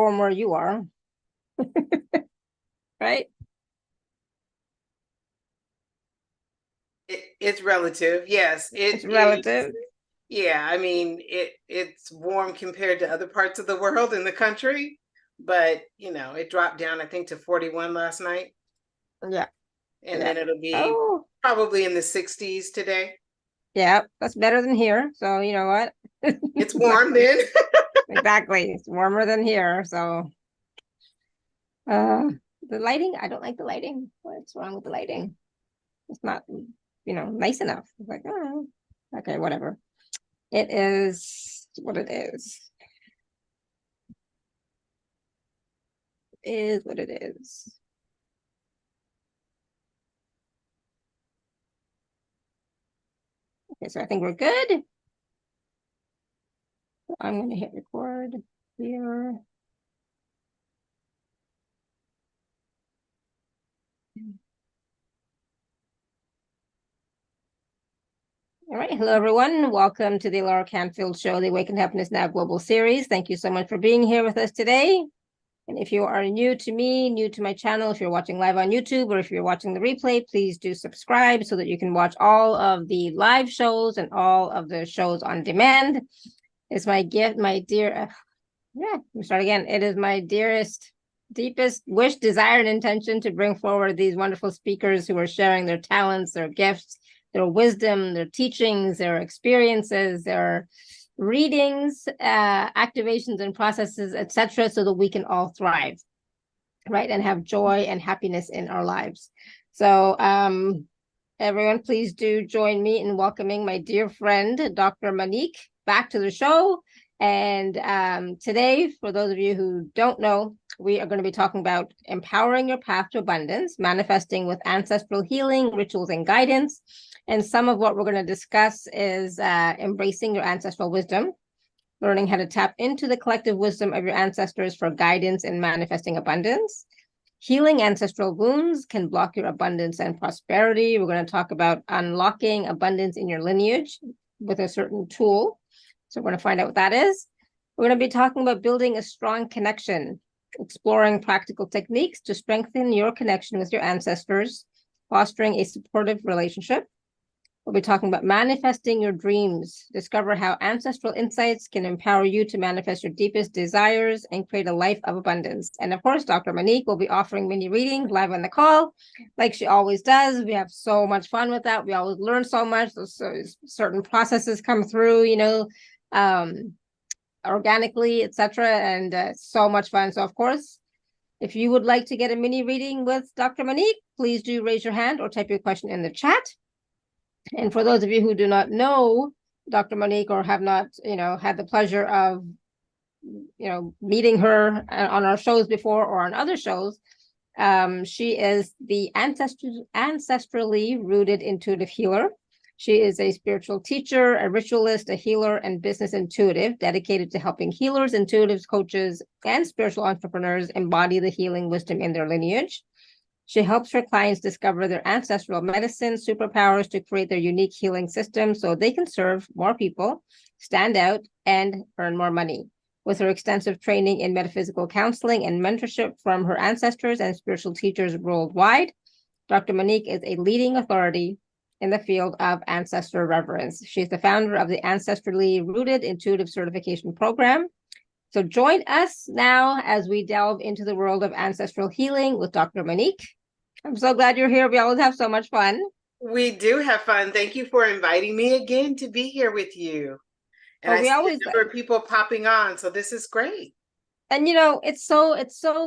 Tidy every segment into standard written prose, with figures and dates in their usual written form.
from where you are. Right? It's relative. Yes, It's relative. Yeah, I mean, it's warm compared to other parts of the world in the country, but it dropped down, I think, to 41 last night. Yeah. And Yeah. then it'll be probably in the 60s today. Yeah, that's better than here. So you know what? It's warm then. Exactly. It's warmer than here. So the lighting, I don't like the lighting. What's wrong with the lighting? It's not, nice enough. It's like, oh, okay, whatever. It is what it is. It is what it is. Okay, so I think we're good. I'm going to hit record here. All right. Hello, everyone. Welcome to the Laura Canfield Show, the Awaken Happiness Now Global Series. Thank you so much for being here with us today. And if you are new to me, new to my channel, if you're watching live on YouTube or if you're watching the replay, please do subscribe so that you can watch all of the live shows and all of the shows on demand. It's my gift, my dear, let me start again. It is my dearest, deepest wish, desire, and intention to bring forward these wonderful speakers who are sharing their talents, their gifts, their wisdom, their teachings, their experiences, their readings, activations and processes, etc., so that we can all thrive, right, and have joy and happiness in our lives. So everyone, please do join me in welcoming my dear friend, Dr. Monique, back to the show. And today, for those of you who don't know, we are going to be talking about empowering your path to abundance, manifesting with ancestral healing, rituals, and guidance. And some of what we're going to discuss is embracing your ancestral wisdom, learning how to tap into the collective wisdom of your ancestors for guidance in manifesting abundance. Healing ancestral wounds can block your abundance and prosperity. We're going to talk about unlocking abundance in your lineage with a certain tool. So we're going to find out what that is. We're going to be talking about building a strong connection, exploring practical techniques to strengthen your connection with your ancestors, fostering a supportive relationship. We'll be talking about manifesting your dreams. Discover how ancestral insights can empower you to manifest your deepest desires and create a life of abundance. And of course, Dr. Monique will be offering mini readings live on the call, like she always does. We have so much fun with that. We always learn so much. So certain processes come through, organically, etc., and so much fun. So of course, if you would like to get a mini reading with Dr. Monique, please do raise your hand or type your question in the chat. And for those of you who do not know Dr. Monique or have not, had the pleasure of, meeting her on our shows before or on other shows, she is the Ancestrally Rooted Intuitive Healer. She is a spiritual teacher, a ritualist, a healer, and business intuitive dedicated to helping healers, intuitives, coaches, and spiritual entrepreneurs embody the healing wisdom in their lineage. She helps her clients discover their ancestral medicine superpowers to create their unique healing system so they can serve more people, stand out, and earn more money. With her extensive training in metaphysical counseling and mentorship from her ancestors and spiritual teachers worldwide, Dr. Monique is a leading authority in the field of ancestor reverence. She's the founder of the Ancestrally Rooted Intuitive Certification Program. So join us now as we delve into the world of ancestral healing with Dr. Monique. I'm so glad you're here. We always have so much fun. We do have fun. Thank you for inviting me again to be here with you. And I see a number of people popping on, so this is great. And it's so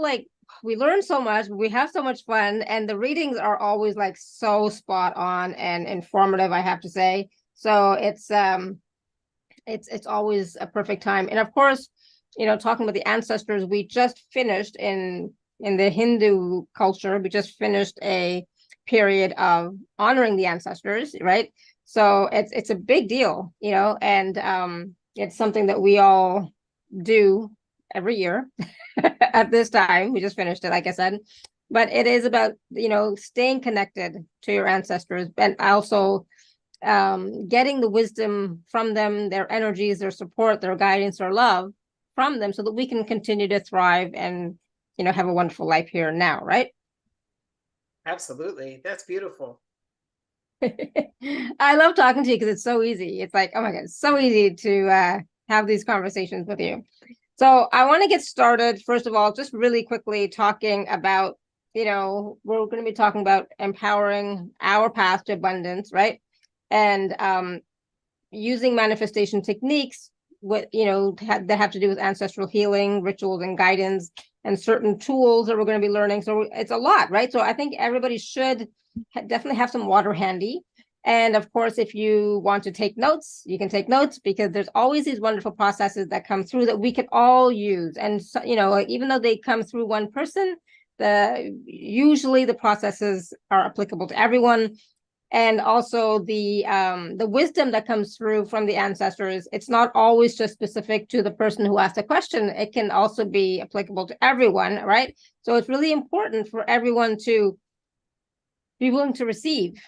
like we learn so much, we have so much fun, and the readings are always like so spot on and informative, I have to say. So it's always a perfect time. And of course, talking about the ancestors, we just finished in the Hindu culture, we just finished a period of honoring the ancestors, right? So it's a big deal, and it's something that we all do every year at this time. We just finished it, like I said. But it is about, staying connected to your ancestors and also getting the wisdom from them, their energies, their support, their guidance, their love from them so that we can continue to thrive and, have a wonderful life here and now, right? Absolutely. That's beautiful. I love talking to you because it's so easy. It's like, oh my God, it's so easy to have these conversations with you. So I want to get started, first of all, just really quickly talking about, we're going to be talking about empowering our path to abundance, right? And using manifestation techniques that have to do with ancestral healing, rituals and guidance, and certain tools that we're going to be learning. So it's a lot, right? So I think everybody should definitely have some water handy. And of course, if you want to take notes, you can take notes, because there's always these wonderful processes that come through that we can all use. And so, even though they come through one person, usually the processes are applicable to everyone. And also the wisdom that comes through from the ancestors, it's not always just specific to the person who asked the question. It can also be applicable to everyone, right? So it's really important for everyone to be willing to receive,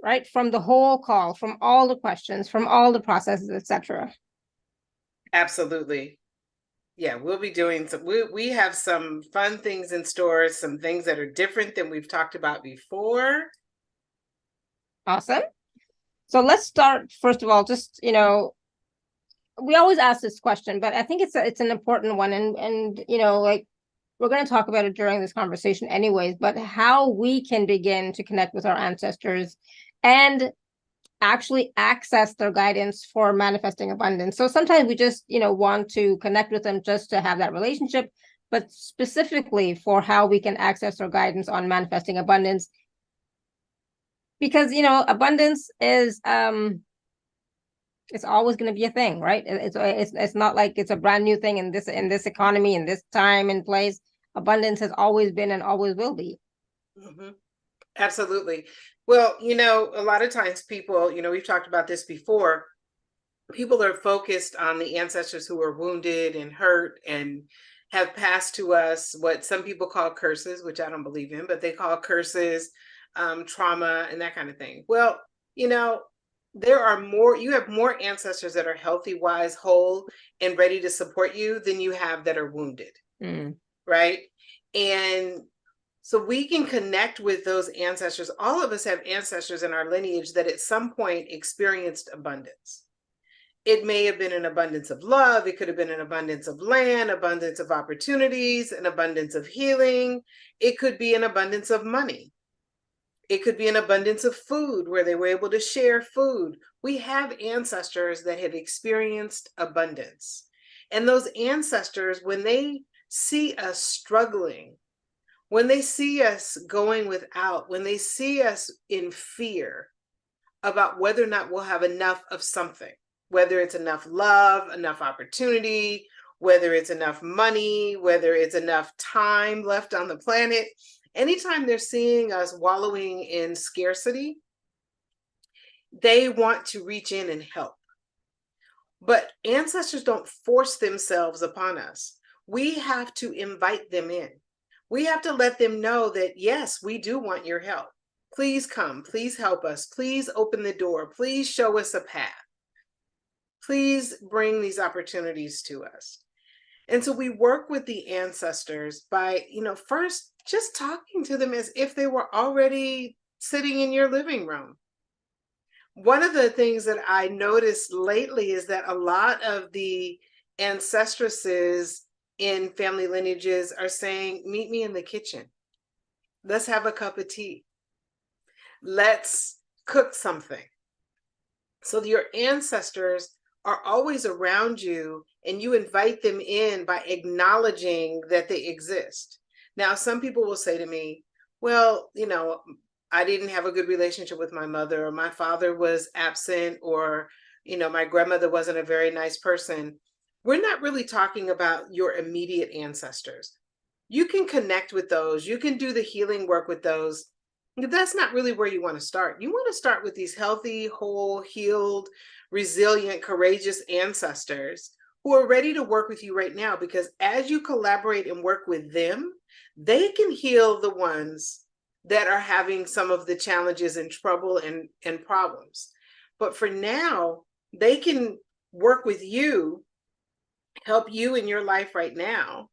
right, from the whole call, from all the questions, from all the processes, etc. Absolutely. Yeah, we'll be doing some, we have some fun things in store, some things that are different than we've talked about before. Awesome. So let's start, first of all, just, we always ask this question, but I think it's an important one. And like, we're going to talk about it during this conversation anyways, but how we can begin to connect with our ancestors and actually access their guidance for manifesting abundance. So sometimes we just, want to connect with them just to have that relationship, but specifically for how we can access their guidance on manifesting abundance. Because, abundance is, it's always going to be a thing, right? It's not like it's a brand new thing in this economy, in this time and place. Abundance has always been and always will be. Mm-hmm. Absolutely. Well, a lot of times people, we've talked about this before, people are focused on the ancestors who are wounded and hurt and have passed to us what some people call curses, which I don't believe in, but they call curses, trauma, and that kind of thing. Well, there are you have more ancestors that are healthy, wise, whole, and ready to support you than you have that are wounded. Right? And so we can connect with those ancestors. All of us have ancestors in our lineage that at some point experienced abundance. It may have been an abundance of love. It could have been an abundance of land, abundance of opportunities, an abundance of healing. It could be an abundance of money. It could be an abundance of food where they were able to share food. We have ancestors that have experienced abundance. And those ancestors, when they see us struggling, when they see us going without, when they see us in fear about whether or not we'll have enough of something, whether it's enough love, enough opportunity, whether it's enough money, whether it's enough time left on the planet, anytime they're seeing us wallowing in scarcity, they want to reach in and help. But ancestors don't force themselves upon us. We have to invite them in. We have to let them know that, yes, we do want your help. Please come. Please help us. Please open the door. Please show us a path. Please bring these opportunities to us. And so we work with the ancestors by, first just talking to them as if they were already sitting in your living room. One of the things that I noticed lately is that a lot of the ancestresses in family lineages are saying, meet me in the kitchen. Let's have a cup of tea. Let's cook something. So your ancestors are always around you, and you invite them in by acknowledging that they exist. Now, some people will say to me, well, I didn't have a good relationship with my mother, or my father was absent, or, my grandmother wasn't a very nice person. We're not really talking about your immediate ancestors. You can connect with those. You can do the healing work with those. That's not really where you want to start. You want to start with these healthy, whole, healed, resilient, courageous ancestors who are ready to work with you right now, because as you collaborate and work with them, they can heal the ones that are having some of the challenges and trouble and problems. But for now, they can work with you help you in your life right now.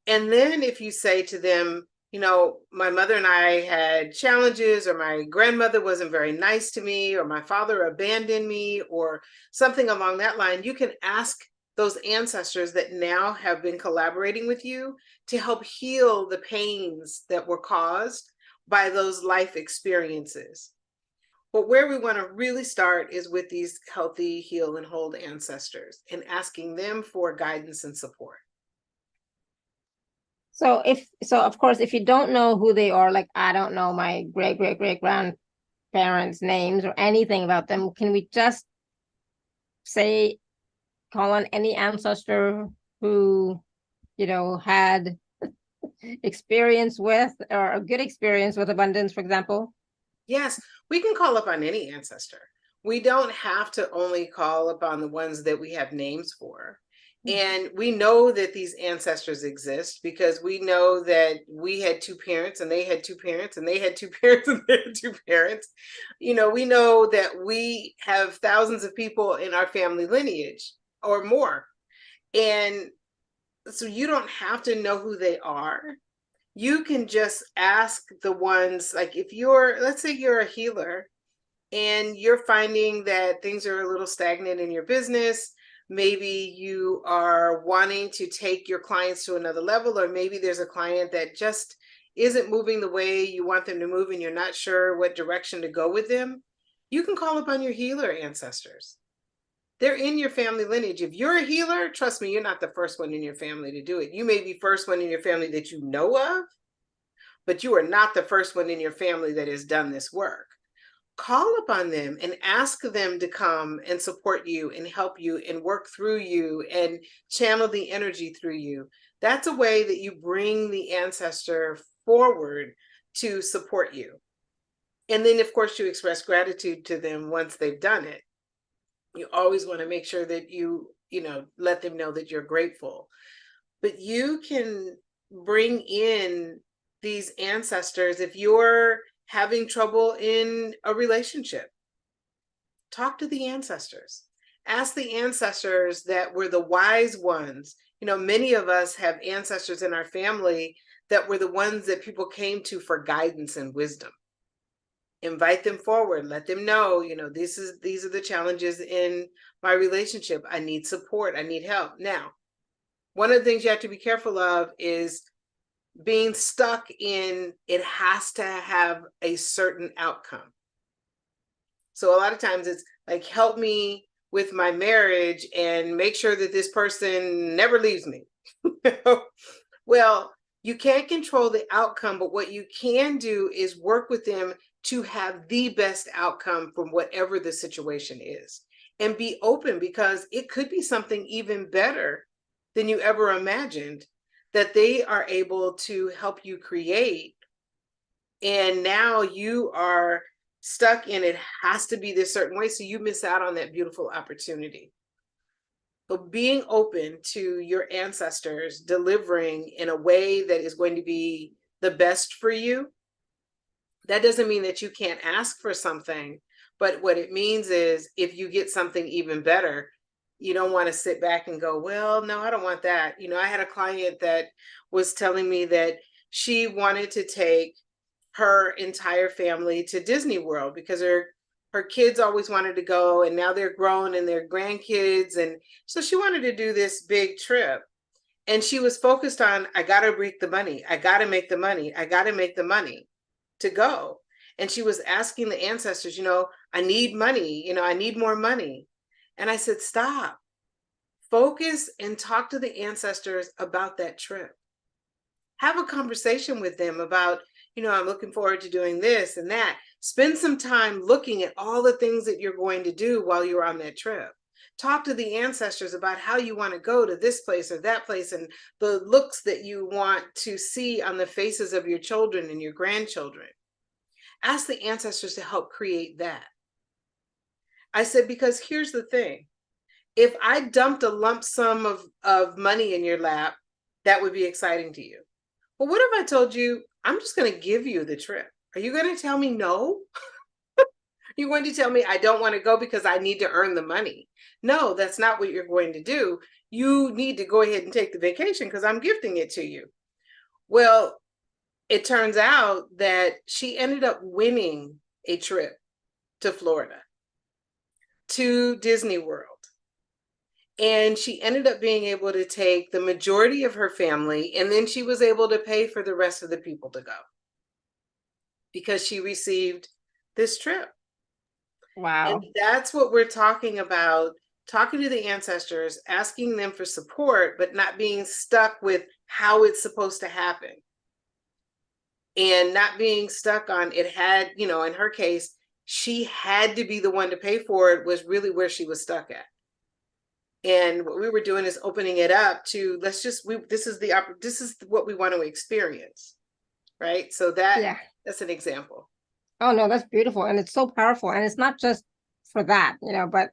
And then if you say to them, you know, my mother and I had challenges, or my grandmother wasn't very nice to me, or my father abandoned me, or something along that line, you can ask those ancestors that now have been collaborating with you to help heal the pains that were caused by those life experiences. But where we want to really start is with these healthy, heal, and hold ancestors, and asking them for guidance and support. So of course, if you don't know who they are, like I don't know my great grandparents' names or anything about them, can we just say, call on any ancestor who, you know, had experience with, or a good experience with abundance, for example? Yes, we can call upon any ancestor. We don't have to only call upon the ones that we have names for. And we know that these ancestors exist because we know that we had two parents, and they had two parents, and they had two parents, and they had two parents. You know, we know that we have thousands of people in our family lineage or more. And so you don't have to know who they are. You can just ask the ones, like if you're, let's say you're a healer and you're finding that things are a little stagnant in your business. Maybe you are wanting to take your clients to another level, or maybe there's a client that just isn't moving the way you want them to move and you're not sure what direction to go with them. You can call upon your healer ancestors. They're in your family lineage. If you're a healer, trust me, you're not the first one in your family to do it. You may be first one in your family that you know of, but you are not the first one in your family that has done this work. Call upon them and ask them to come and support you and help you and work through you and channel the energy through you. That's a way that you bring the ancestor forward to support you. And then, of course, you express gratitude to them once they've done it. You always want to make sure that you let them know that you're grateful. But you can bring in these ancestors if you're having trouble in a relationship. Talk to the ancestors. Ask the ancestors that were the wise ones. You know, many of us have ancestors in our family that were the ones that people came to for guidance and wisdom. Invite them forward. Let them know, these are the challenges in my relationship. I need support. I need help. Now, one of the things you have to be careful of is being stuck in it has to have a certain outcome. So a lot of times it's like, help me with my marriage and make sure that this person never leaves me. Well, you can't control the outcome, but what you can do is work with them to have the best outcome from whatever the situation is, and be open, because it could be something even better than you ever imagined that they are able to help you create. And now you are stuck in it has to be this certain way, so you miss out on that beautiful opportunity. But being open to your ancestors delivering in a way that is going to be the best for you, that doesn't mean that you can't ask for something. But what it means is if you get something even better, you don't want to sit back and go, well, no, I don't want that. I had a client that was telling me that she wanted to take her entire family to Disney World because her kids always wanted to go, and now they're grown and they're grandkids. And so she wanted to do this big trip. And she was focused on, I got to make the money. I got to make the money. I got to make the money to go. And she was asking the ancestors, I need money. I need more money. And I said, stop, focus and talk to the ancestors about that trip. Have a conversation with them about, I'm looking forward to doing this and that. Spend some time looking at all the things that you're going to do while you're on that trip. Talk to the ancestors about how you want to go to this place or that place, and the looks that you want to see on the faces of your children and your grandchildren. Ask the ancestors to help create that. I said, because here's the thing. If I dumped a lump sum of money in your lap, that would be exciting to you. But what if I told you, I'm just going to give you the trip? Are you going to tell me no? You're going to tell me I don't want to go because I need to earn the money? No, that's not what you're going to do. you need to go ahead and take the vacation because I'm gifting it to you. Well, it turns out that she ended up winning a trip to Florida, to Disney World. And she ended up being able to take the majority of her family, and then she was able to pay for the rest of the people to go because she received this trip. Wow. And that's what we're talking about, talking to the ancestors, asking them for support, but not being stuck with how it's supposed to happen. And not being stuck on it had, in her case, she had to be the one to pay for it, was really where she was stuck at. And what we were doing is opening it up to, this is what we want to experience. Right. So that's an example. Oh, no, that's beautiful. And it's so powerful. And it's not just for that, but,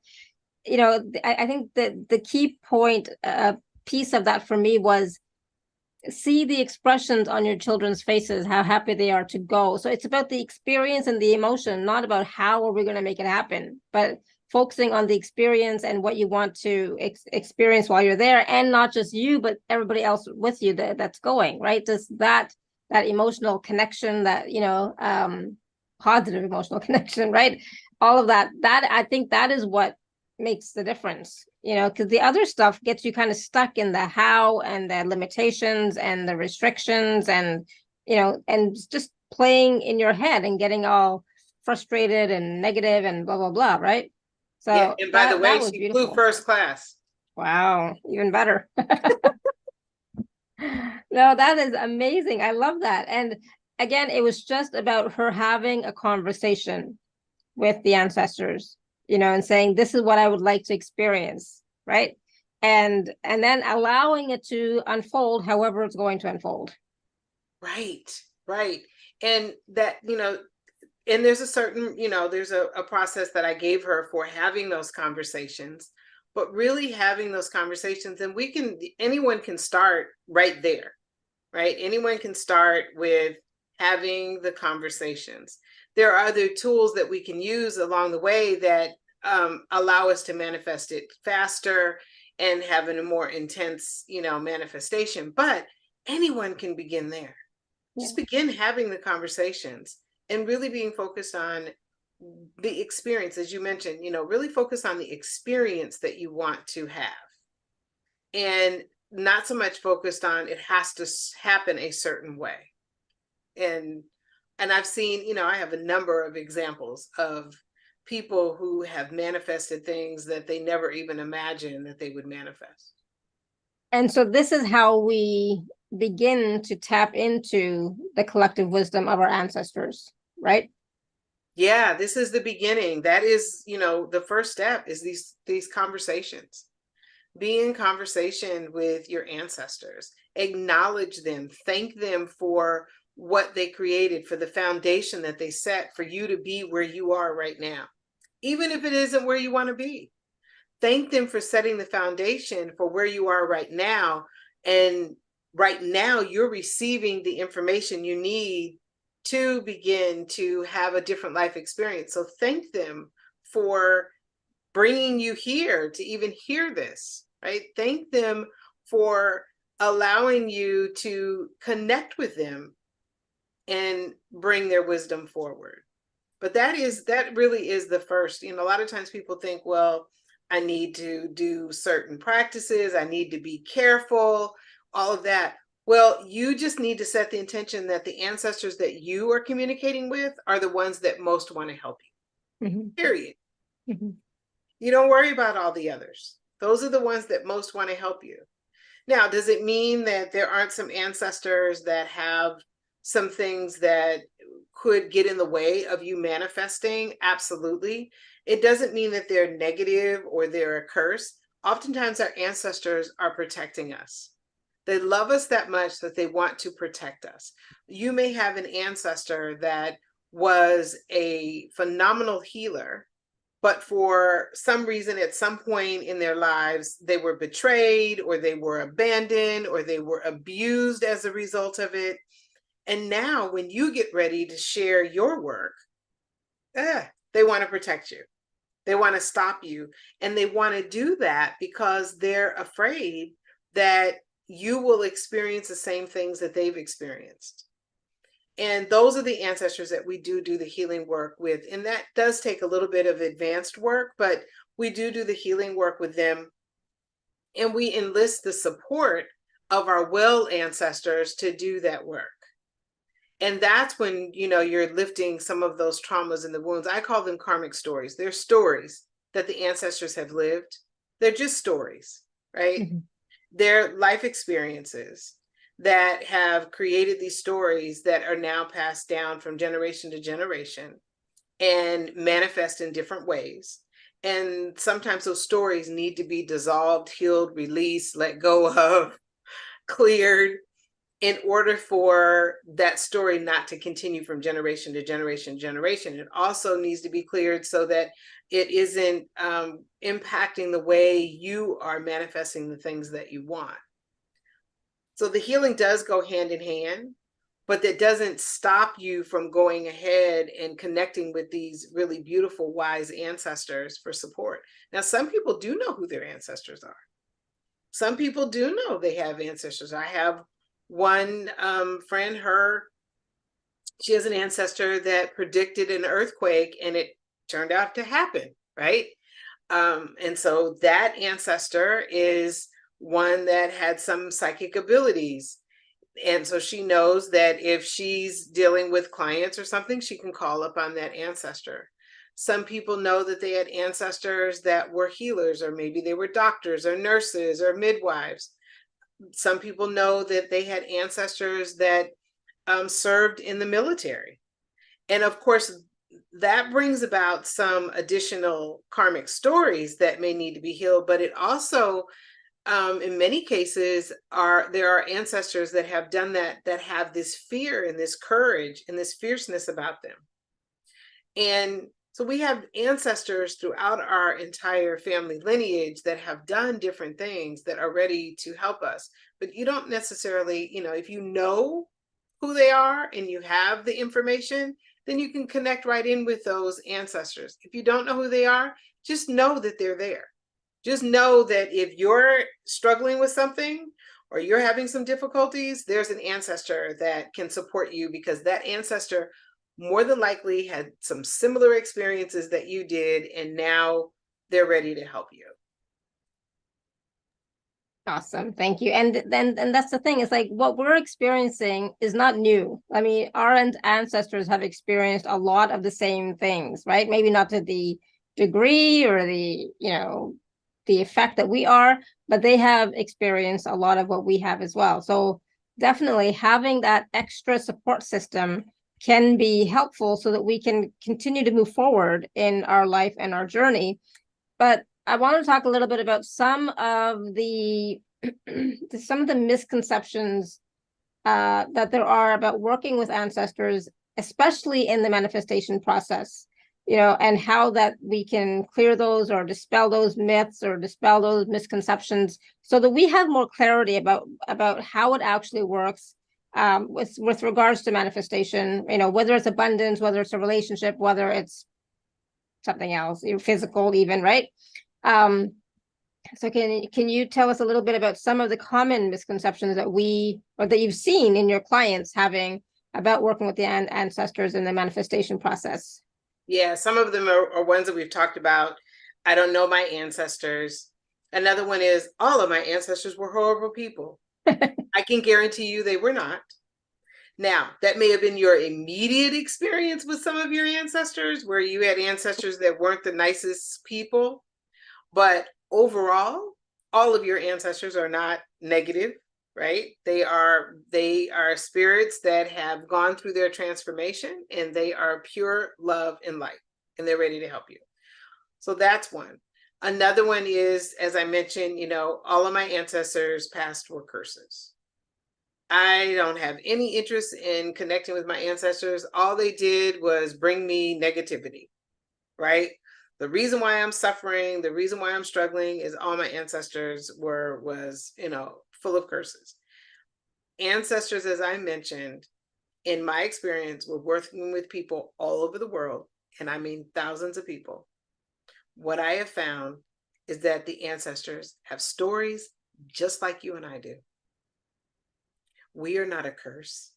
I think that the key point, piece of that for me was see the expressions on your children's faces, how happy they are to go. So it's about the experience and the emotion, not about how are we going to make it happen, but focusing on the experience and what you want to experience while you're there, and not just you, but everybody else with you that's going, right? Just that emotional connection, that, positive emotional connection, right? All of that I think that is what makes the difference, because the other stuff gets you kind of stuck in the how and the limitations and the restrictions, and and just playing in your head and getting all frustrated and negative and blah blah blah, right? So yeah, and by the way, was she beautiful. flew first class. Wow, even better. No, that is amazing. I love that. And again, it was just about her having a conversation with the ancestors, and saying, this is what I would like to experience, right? And then allowing it to unfold however it's going to unfold. Right. And that, and there's a certain, there's a process that I gave her for having those conversations, but really having those conversations. And anyone can start right there, right? Anyone can start with having the conversations. There are other tools that we can use along the way that allow us to manifest it faster and have a more intense, manifestation. But anyone can begin there. Yeah. Just begin having the conversations and really being focused on the experience, as you mentioned, really focus on the experience that you want to have. And not so much focused on it has to happen a certain way. And I've seen, I have a number of examples of people who have manifested things that they never even imagined that they would manifest. And so this is how we begin to tap into the collective wisdom of our ancestors, right? Yeah, this is the beginning. That is, the first step is these conversations. Be in conversation with your ancestors, acknowledge them, thank them for what they created, for the foundation that they set for you to be where you are right now. Even if it isn't where you want to be, thank them for setting the foundation for where you are right now. And right now you're receiving the information you need to begin to have a different life experience. So thank them for bringing you here to even hear this, right? Thank them for allowing you to connect with them and bring their wisdom forward. But that really is the first. A lot of times people think, well, I need to do certain practices, I need to be careful, all of that. Well, you just need to set the intention that the ancestors that you are communicating with are the ones that most want to help you. Mm-hmm. Period. Mm-hmm. You don't worry about all the others. Those are the ones that most want to help you. Now, does it mean that there aren't some ancestors that have some things that could get in the way of you manifesting? Absolutely. It doesn't mean that they're negative or they're a curse. Oftentimes our ancestors are protecting us. They love us that much that they want to protect us. You may have an ancestor that was a phenomenal healer, but for some reason, at some point in their lives, they were betrayed or they were abandoned or they were abused as a result of it. And now when you get ready to share your work, they want to protect you. They want to stop you. And they want to do that because they're afraid that you will experience the same things that they've experienced. And those are the ancestors that we do the healing work with. And that does take a little bit of advanced work, but we do the healing work with them. And we enlist the support of our well ancestors to do that work. And that's when, you know, you're lifting some of those traumas and the wounds. I call them karmic stories. They're stories that the ancestors have lived. They're just stories, right? Mm-hmm. They're life experiences that have created these stories that are now passed down from generation to generation and manifest in different ways. And sometimes those stories need to be dissolved, healed, released, let go of, cleared, in order for that story not to continue from generation to generation to generation. It also needs to be cleared so that it isn't impacting the way you are manifesting the things that you want. So the healing does go hand in hand, but that doesn't stop you from going ahead and connecting with these really beautiful, wise ancestors for support. Now, some people do know who their ancestors are. Some people do know they have ancestors. I have one friend, she has an ancestor that predicted an earthquake and it turned out to happen, right? And so that ancestor is one that had some psychic abilities. And so she knows that if she's dealing with clients or something, she can call upon that ancestor. Some people know that they had ancestors that were healers, or maybe they were doctors or nurses or midwives. Some people know that they had ancestors that served in the military. And of course, that brings about some additional karmic stories that may need to be healed, but it also, in many cases, there are ancestors that have done that have this fear and this courage and this fierceness about them. And so we have ancestors throughout our entire family lineage that have done different things that are ready to help us. But you don't necessarily, you know, if you know who they are and you have the information, then you can connect right in with those ancestors. If you don't know who they are, just know that they're there. Just know that if you're struggling with something or you're having some difficulties, there's an ancestor that can support you, because that ancestor more than likely had some similar experiences that you did, and now they're ready to help you. Awesome. Thank you. And that's the thing. It's like what we're experiencing is not new. I mean, our ancestors have experienced a lot of the same things, right? Maybe not to the degree or the, you know, the effect that we are, but they have experienced a lot of what we have as well. So definitely having that extra support system can be helpful so that we can continue to move forward in our life and our journey. But I want to talk a little bit about some of the misconceptions that there are about working with ancestors, especially in the manifestation process, you know, and how that we can clear those or dispel those myths or dispel those misconceptions so that we have more clarity about how it actually works with regards to manifestation, you know, whether it's abundance, whether it's a relationship, whether it's something else, physical even, right? So can you tell us a little bit about some of the common misconceptions that you've seen in your clients having about working with the ancestors in the manifestation process? Yeah, some of them are ones that we've talked about. I don't know my ancestors. Another one is all of my ancestors were horrible people. I can guarantee you they were not. Now, that may have been your immediate experience with some of your ancestors, where you had ancestors that weren't the nicest people. But overall, all of your ancestors are not negative, right? They are spirits that have gone through their transformation, and they are pure love and light, and they're ready to help you. So that's one. Another one is, as I mentioned, you know, all of my ancestors past were curses. I don't have any interest in connecting with my ancestors. All they did was bring me negativity, right? The reason why I'm suffering, the reason why I'm struggling is all my ancestors was, you know, full of curses. Ancestors, as I mentioned, in my experience with working with people all over the world, and I mean thousands of people, what I have found is that the ancestors have stories just like you and I do. We are not a curse.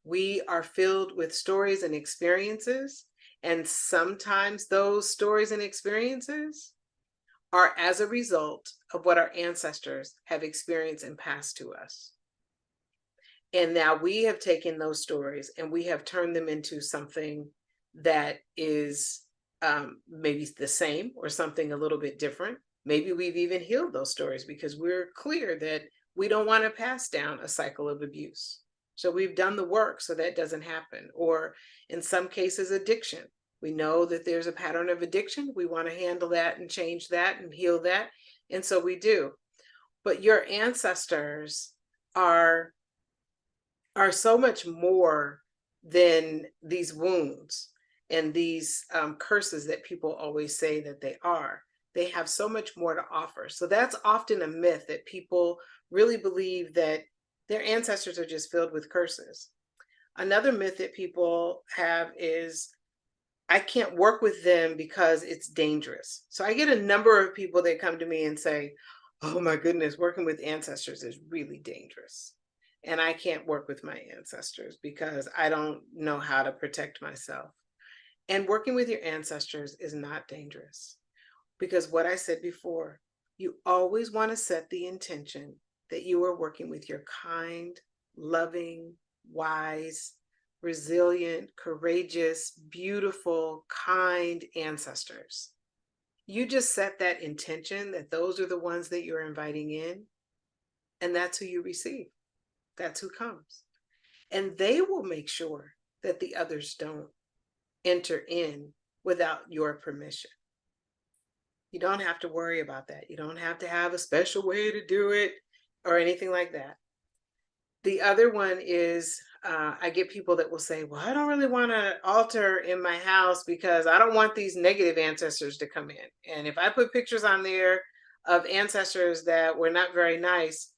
We are filled with stories and experiences, and sometimes those stories and experiences are as a result of what our ancestors have experienced and passed to us. And now we have taken those stories and we have turned them into something that is maybe the same or something a little bit different. Maybe we've even healed those stories because we're clear that we don't want to pass down a cycle of abuse. So we've done the work so that doesn't happen. Or in some cases, addiction. We know that there's a pattern of addiction. We want to handle that and change that and heal that. And so we do. But your ancestors are so much more than these wounds and these curses that people always say that they are. They have so much more to offer. So that's often a myth, that people really believe that their ancestors are just filled with curses. Another myth that people have is, I can't work with them because it's dangerous. So I get a number of people that come to me and say, oh my goodness, working with ancestors is really dangerous. And I can't work with my ancestors because I don't know how to protect myself. And working with your ancestors is not dangerous, because what I said before, you always want to set the intention that you are working with your kind, loving, wise, resilient, courageous, beautiful, kind ancestors. You just set that intention that those are the ones that you're inviting in, and that's who you receive. That's who comes. And they will make sure that the others don't enter in without your permission. You don't have to worry about that. You don't have to have a special way to do it or anything like that. The other one is, I get people that will say, well, I don't really want an altar in my house because I don't want these negative ancestors to come in. And if I put pictures on there of ancestors that were not very nice,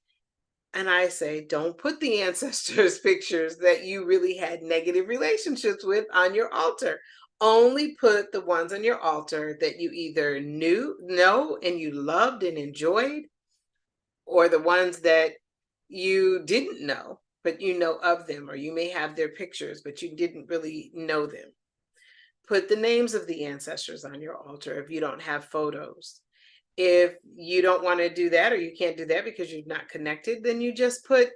and I say, don't put the ancestors' pictures that you really had negative relationships with on your altar. Only put the ones on your altar that you either know, and you loved and enjoyed, or the ones that you didn't know, but you know of them, or you may have their pictures, but you didn't really know them. Put the names of the ancestors on your altar if you don't have photos. If you don't want to do that, or you can't do that because you're not connected, then you just put,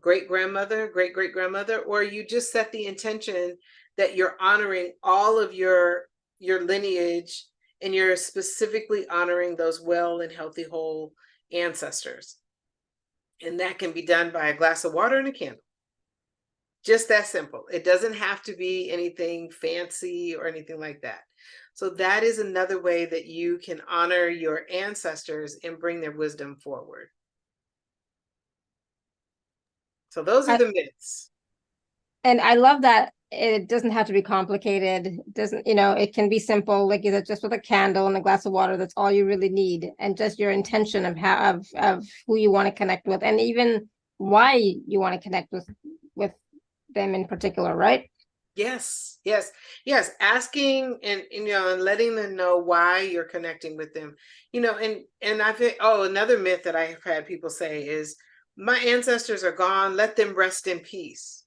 great grandmother, great great grandmother, or you just set the intention that you're honoring all of your lineage, and you're specifically honoring those well and healthy whole ancestors. And that can be done by a glass of water and a candle. Just that simple. It doesn't have to be anything fancy or anything like that. So that is another way that you can honor your ancestors and bring their wisdom forward. So those are the myths. And I love that it doesn't have to be complicated. It doesn't, it can be simple, like you said, just with a candle and a glass of water. That's all you really need, and just your intention of how of who you want to connect with, and even why you want to connect with them in particular, right? Yes. Asking and letting them know why you're connecting with them. And I think, another myth that I have had people say is, my ancestors are gone, let them rest in peace.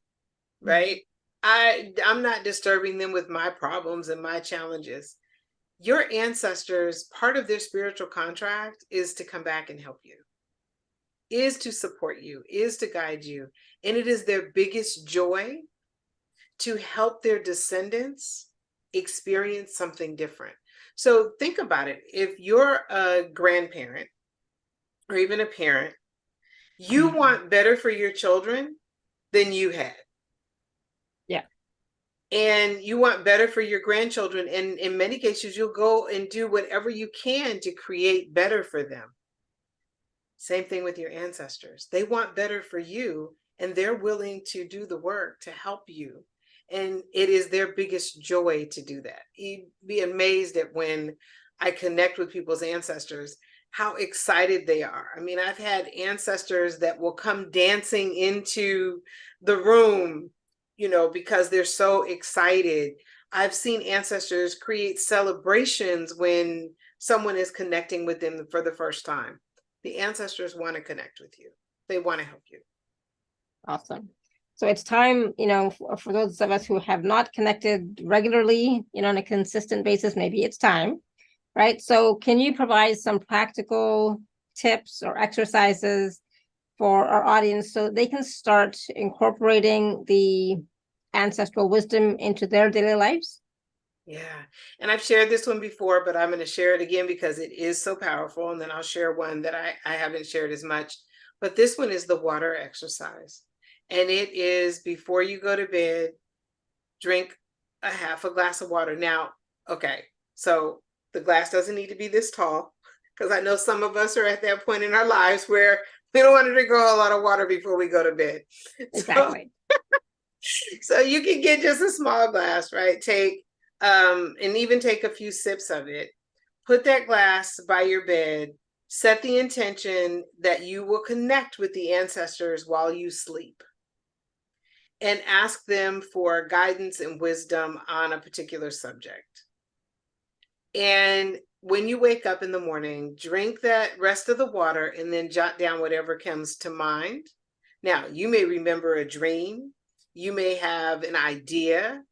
Right? I'm not disturbing them with my problems and my challenges. Your ancestors, part of their spiritual contract is to come back and help you, is to support you, is to guide you. And it is their biggest joy to help their descendants experience something different. So think about it. If you're a grandparent or even a parent, you want better for your children than you had. Yeah. And you want better for your grandchildren. And in many cases, you'll go and do whatever you can to create better for them. Same thing with your ancestors. They want better for you, and they're willing to do the work to help you. And it is their biggest joy to do that. You'd be amazed at when I connect with people's ancestors, how excited they are. I mean, I've had ancestors that will come dancing into the room, because they're so excited I've seen ancestors create celebrations when someone is connecting with them for the first time. The ancestors want to connect with you. They want to help you. Awesome. So it's time, for those of us who have not connected regularly, on a consistent basis, maybe it's time, right? So can you provide some practical tips or exercises for our audience so they can start incorporating the ancestral wisdom into their daily lives? Yeah. And I've shared this one before, but I'm going to share it again because it is so powerful. And then I'll share one that I haven't shared as much. But this one is the water exercise. And it is before you go to bed, drink a half a glass of water. Now, okay, so the glass doesn't need to be this tall, because I know some of us are at that point in our lives where we don't want to drink a whole lot of water before we go to bed. Exactly. So you can get just a small glass, right? Take and even take a few sips of it. Put that glass by your bed. Set the intention that you will connect with the ancestors while you sleep, and ask them for guidance and wisdom on a particular subject. And when you wake up in the morning, drink that rest of the water and then jot down whatever comes to mind. Now, you may remember a dream, you may have an idea,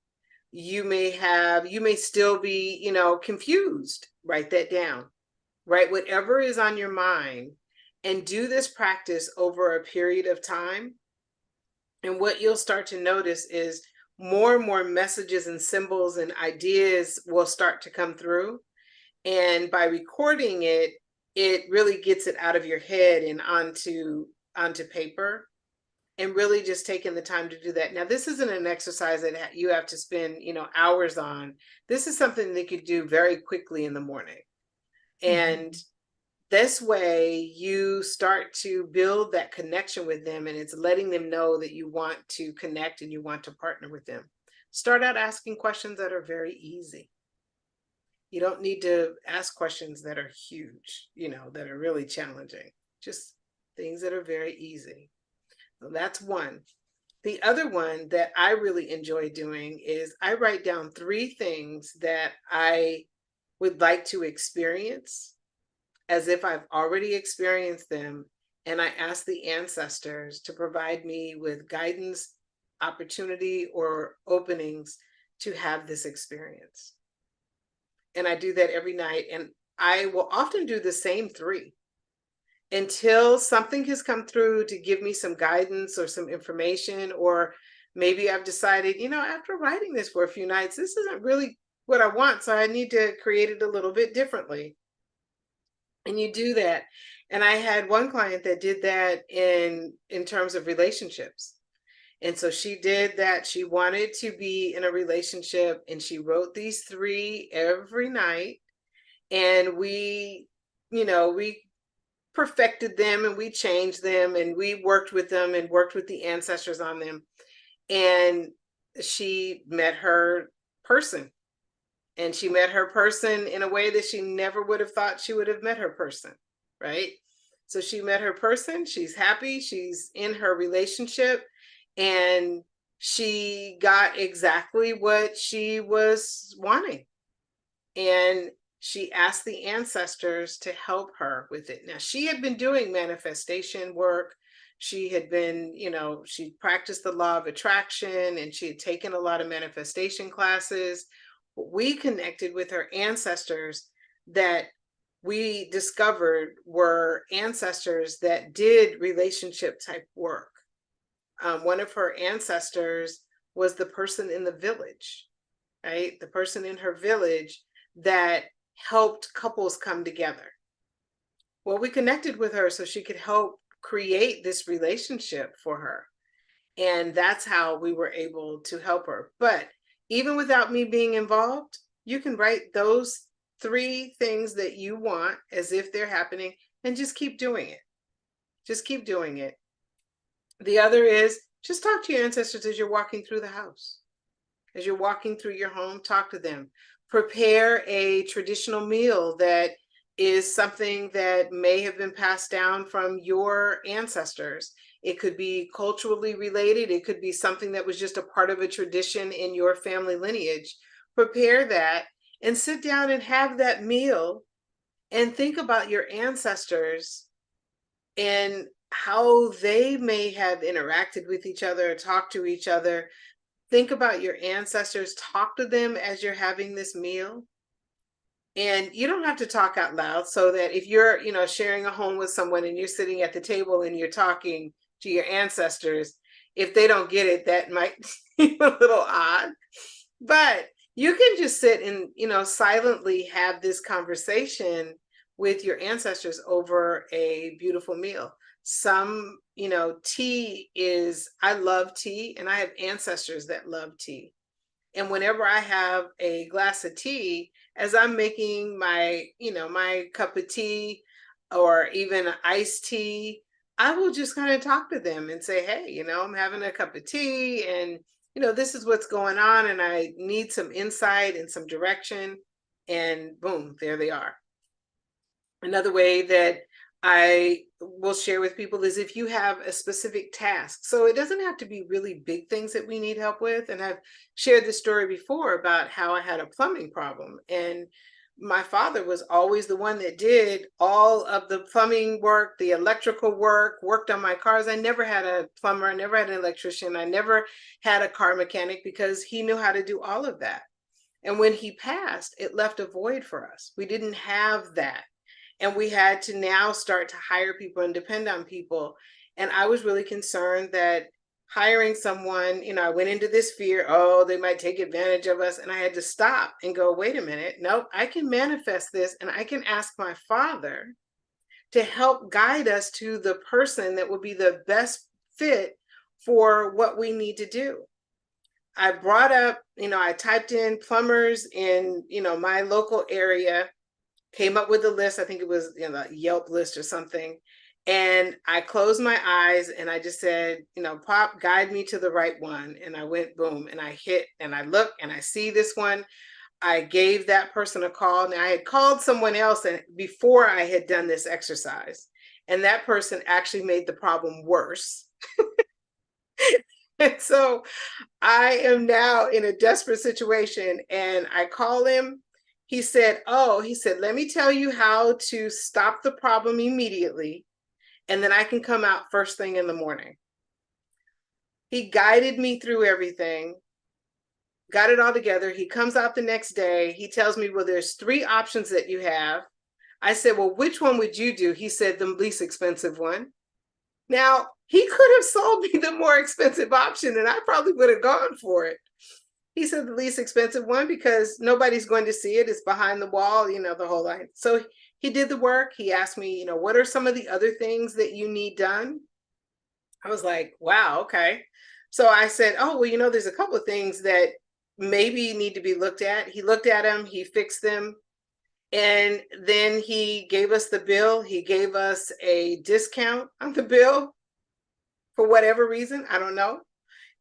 you may still be, confused. Write that down. Write whatever is on your mind and do this practice over a period of time. And what you'll start to notice is more and more messages and symbols and ideas will start to come through. And by recording it, it really gets it out of your head and onto paper, and really just taking the time to do that. Now, this isn't an exercise that you have to spend, hours on. This is something that you could do very quickly in the morning. And this way you start to build that connection with them, and it's letting them know that you want to connect and you want to partner with them. Start out asking questions that are very easy. You don't need to ask questions that are huge, that are really challenging. Just things that are very easy. So that's one. The other one that I really enjoy doing is I write down 3 things that I would like to experience as if I've already experienced them. And I ask the ancestors to provide me with guidance, opportunity, or openings to have this experience. And I do that every night. And I will often do the same 3 until something has come through to give me some guidance or some information, or maybe I've decided, after writing this for a few nights, this isn't really what I want, so I need to create it a little bit differently. And you do that. And I had one client that did that in terms of relationships. And so she did that. She wanted to be in a relationship, and she wrote these 3 every night. And we perfected them, and we changed them, and we worked with them and worked with the ancestors on them. And she met her person. And she met her person in a way that she never would have thought she would have met her person, right? So she met her person, she's happy, she's in her relationship, and she got exactly what she was wanting. And she asked the ancestors to help her with it. Now, she had been doing manifestation work. She had been, she practiced the law of attraction, and she had taken a lot of manifestation classes. We connected with her ancestors that we discovered were ancestors that did relationship type work. One of her ancestors was the person in the village, right? The person in her village that helped couples come together. Well, we connected with her so she could help create this relationship for her. And that's how we were able to help her. But even without me being involved, you can write those 3 things that you want as if they're happening, and just keep doing it. Just keep doing it. The other is just talk to your ancestors as you're walking through the house. As you're walking through your home, talk to them. Prepare a traditional meal that is something that may have been passed down from your ancestors. It could be culturally related. It could be something that was just a part of a tradition in your family lineage. prepare that, and sit down and have that meal and think about your ancestors and how they may have interacted with each other, talked to each other. Think about your ancestors, talk to them as you're having this meal. And you don't have to talk out loud, so that if you're, sharing a home with someone and you're sitting at the table and you're talking to your ancestors, if they don't get it, that might seem a little odd. But you can just sit and, silently have this conversation with your ancestors over a beautiful meal. Some, tea is, I love tea, and I have ancestors that love tea. And whenever I have a glass of tea, as I'm making my, my cup of tea or even iced tea, I will just kind of talk to them and say, hey, I'm having a cup of tea, and, this is what's going on, and I need some insight and some direction. And boom, there they are. Another way that I will share with people is if you have a specific task. So it doesn't have to be really big things that we need help with. And I've shared this story before about how I had a plumbing problem. And my father was always the one that did all of the plumbing work, the electrical work, worked on my cars. I never had a plumber, I never had an electrician, I never had a car mechanic, because he knew how to do all of that. And when he passed, it left a void for us. We didn't have that. And we had to now start to hire people and depend on people. And I was really concerned that hiring someone, I went into this fear, oh, they might take advantage of us. And I had to stop and go, wait a minute, nope, I can manifest this, and I can ask my father to help guide us to the person that will be the best fit for what we need to do. I brought up, I typed in plumbers in, my local area, came up with a list. I think it was, a Yelp list or something. And I closed my eyes and I just said, Pop, guide me to the right one. And I went, boom, and I hit, and I look and I see this one. I gave that person a call. Now I had called someone else and before I had done this exercise, and that person actually made the problem worse. And so I am now in a desperate situation, and I call him. He said, let me tell you how to stop the problem immediately, and then I can come out first thing in the morning. He guided me through everything, got it all together. He comes out the next day. He tells me, well, there's 3 options that you have. I said, well, which one would you do? He said, the least expensive one. Now, he could have sold me the more expensive option, and I probably would have gone for it. He said the least expensive one because nobody's going to see it. It's behind the wall, the whole line. So he did the work. He asked me, what are some of the other things that you need done? I was like, wow, okay. So I said, oh, well, there's a couple of things that maybe need to be looked at. He looked at them, he fixed them. And then he gave us the bill. He gave us a discount on the bill for whatever reason. I don't know.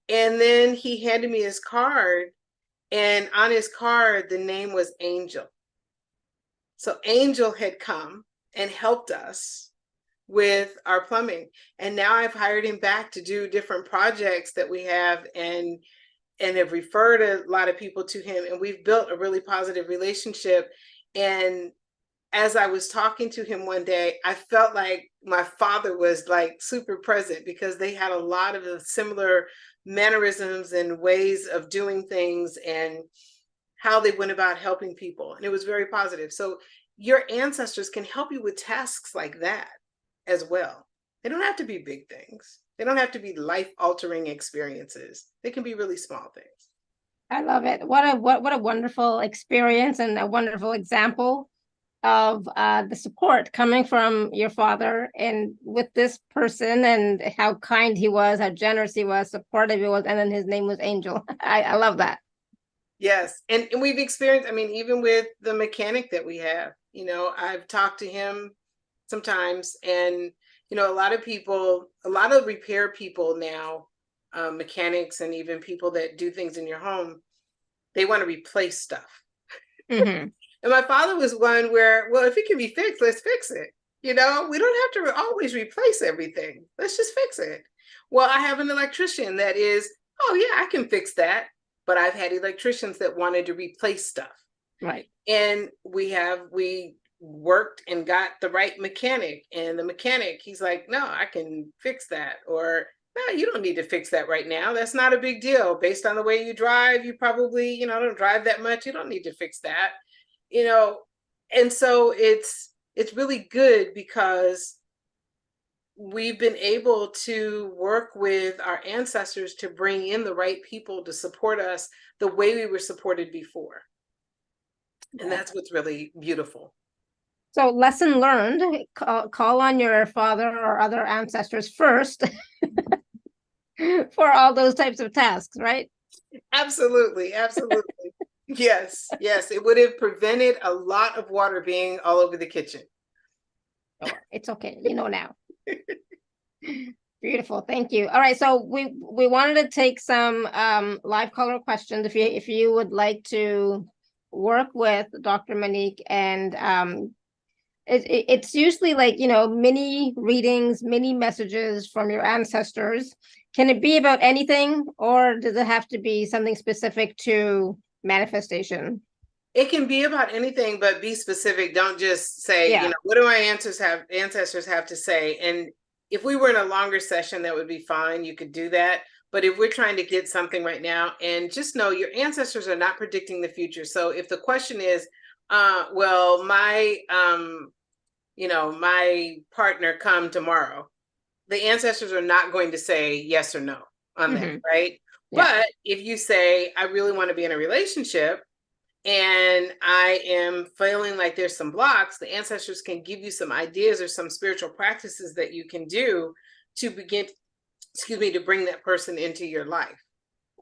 And then he handed me his card, and on his card, the name was Angel. So Angel had come and helped us with our plumbing. And now I've hired him back to do different projects that we have, and have referred a lot of people to him. And we've built a really positive relationship. And as I was talking to him one day, I felt like my father was like super present, because they had a lot of the similar mannerisms and ways of doing things and how they went about helping people. And it was very positive. So your ancestors can help you with tasks like that as well. They don't have to be big things. They don't have to be life-altering experiences. They can be really small things. I love it. What a wonderful experience, and a wonderful example of the support coming from your father, and with this person, and how kind he was, how generous he was, supportive he was, and then his name was Angel. I love that. Yes. And we've experienced, even with the mechanic that we have, I've talked to him sometimes, and, a lot of repair people now, mechanics and even people that do things in your home, they want to replace stuff. Mm-hmm. And my father was one where, well, if it can be fixed, let's fix it. We don't have to always replace everything. Let's just fix it. Well, I have an electrician that is, oh yeah, I can fix that. but I've had electricians that wanted to replace stuff. Right. And we worked and got the right mechanic, and the mechanic, he's like, no, I can fix that. Or no, you don't need to fix that right now. That's not a big deal. Based on the way you drive, you probably, don't drive that much. You don't need to fix that, and so it's really good because we've been able to work with our ancestors to bring in the right people to support us the way we were supported before. And that's what's really beautiful. So lesson learned, call on your father or other ancestors first for all those types of tasks, right? Absolutely. Absolutely. Yes. Yes. It would have prevented a lot of water being all over the kitchen. Oh, it's okay. Now. Beautiful. Thank you. All right. So we wanted to take some live caller questions. If you would like to work with Dr. Monique, and it's usually like, mini readings, mini messages from your ancestors. Can it be about anything, or does it have to be something specific to manifestation? It can be about anything, but be specific. Don't just say, what do my ancestors have to say? And if we were in a longer session, that would be fine. You could do that. But if we're trying to get something right now, and just know your ancestors are not predicting the future. So if the question is, well, my partner come tomorrow, the ancestors are not going to say yes or no on that, right? Yeah. But if you say, I really want to be in a relationship and I am feeling like there's some blocks, the ancestors can give you some ideas or some spiritual practices that you can do to begin, to bring that person into your life.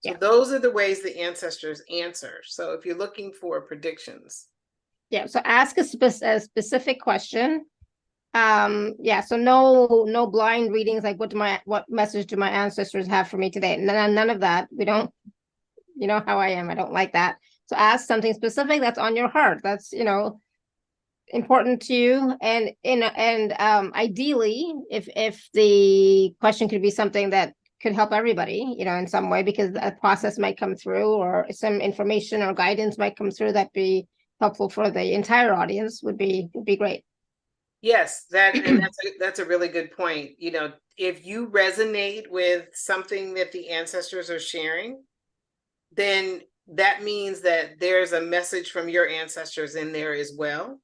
So those are the ways the ancestors answer. So if you're looking for predictions. Yeah, so ask a specific question. So no blind readings like what message do my ancestors have for me today? None of that. We don't, how I am. I don't like that. So ask something specific that's on your heart. That's, important to you. And ideally, if the question could be something that could help everybody, in some way, because a process might come through, or some information or guidance might come through that be helpful for the entire audience, would be great. Yes, that's a really good point. If you resonate with something that the ancestors are sharing, then that means that there's a message from your ancestors in there as well.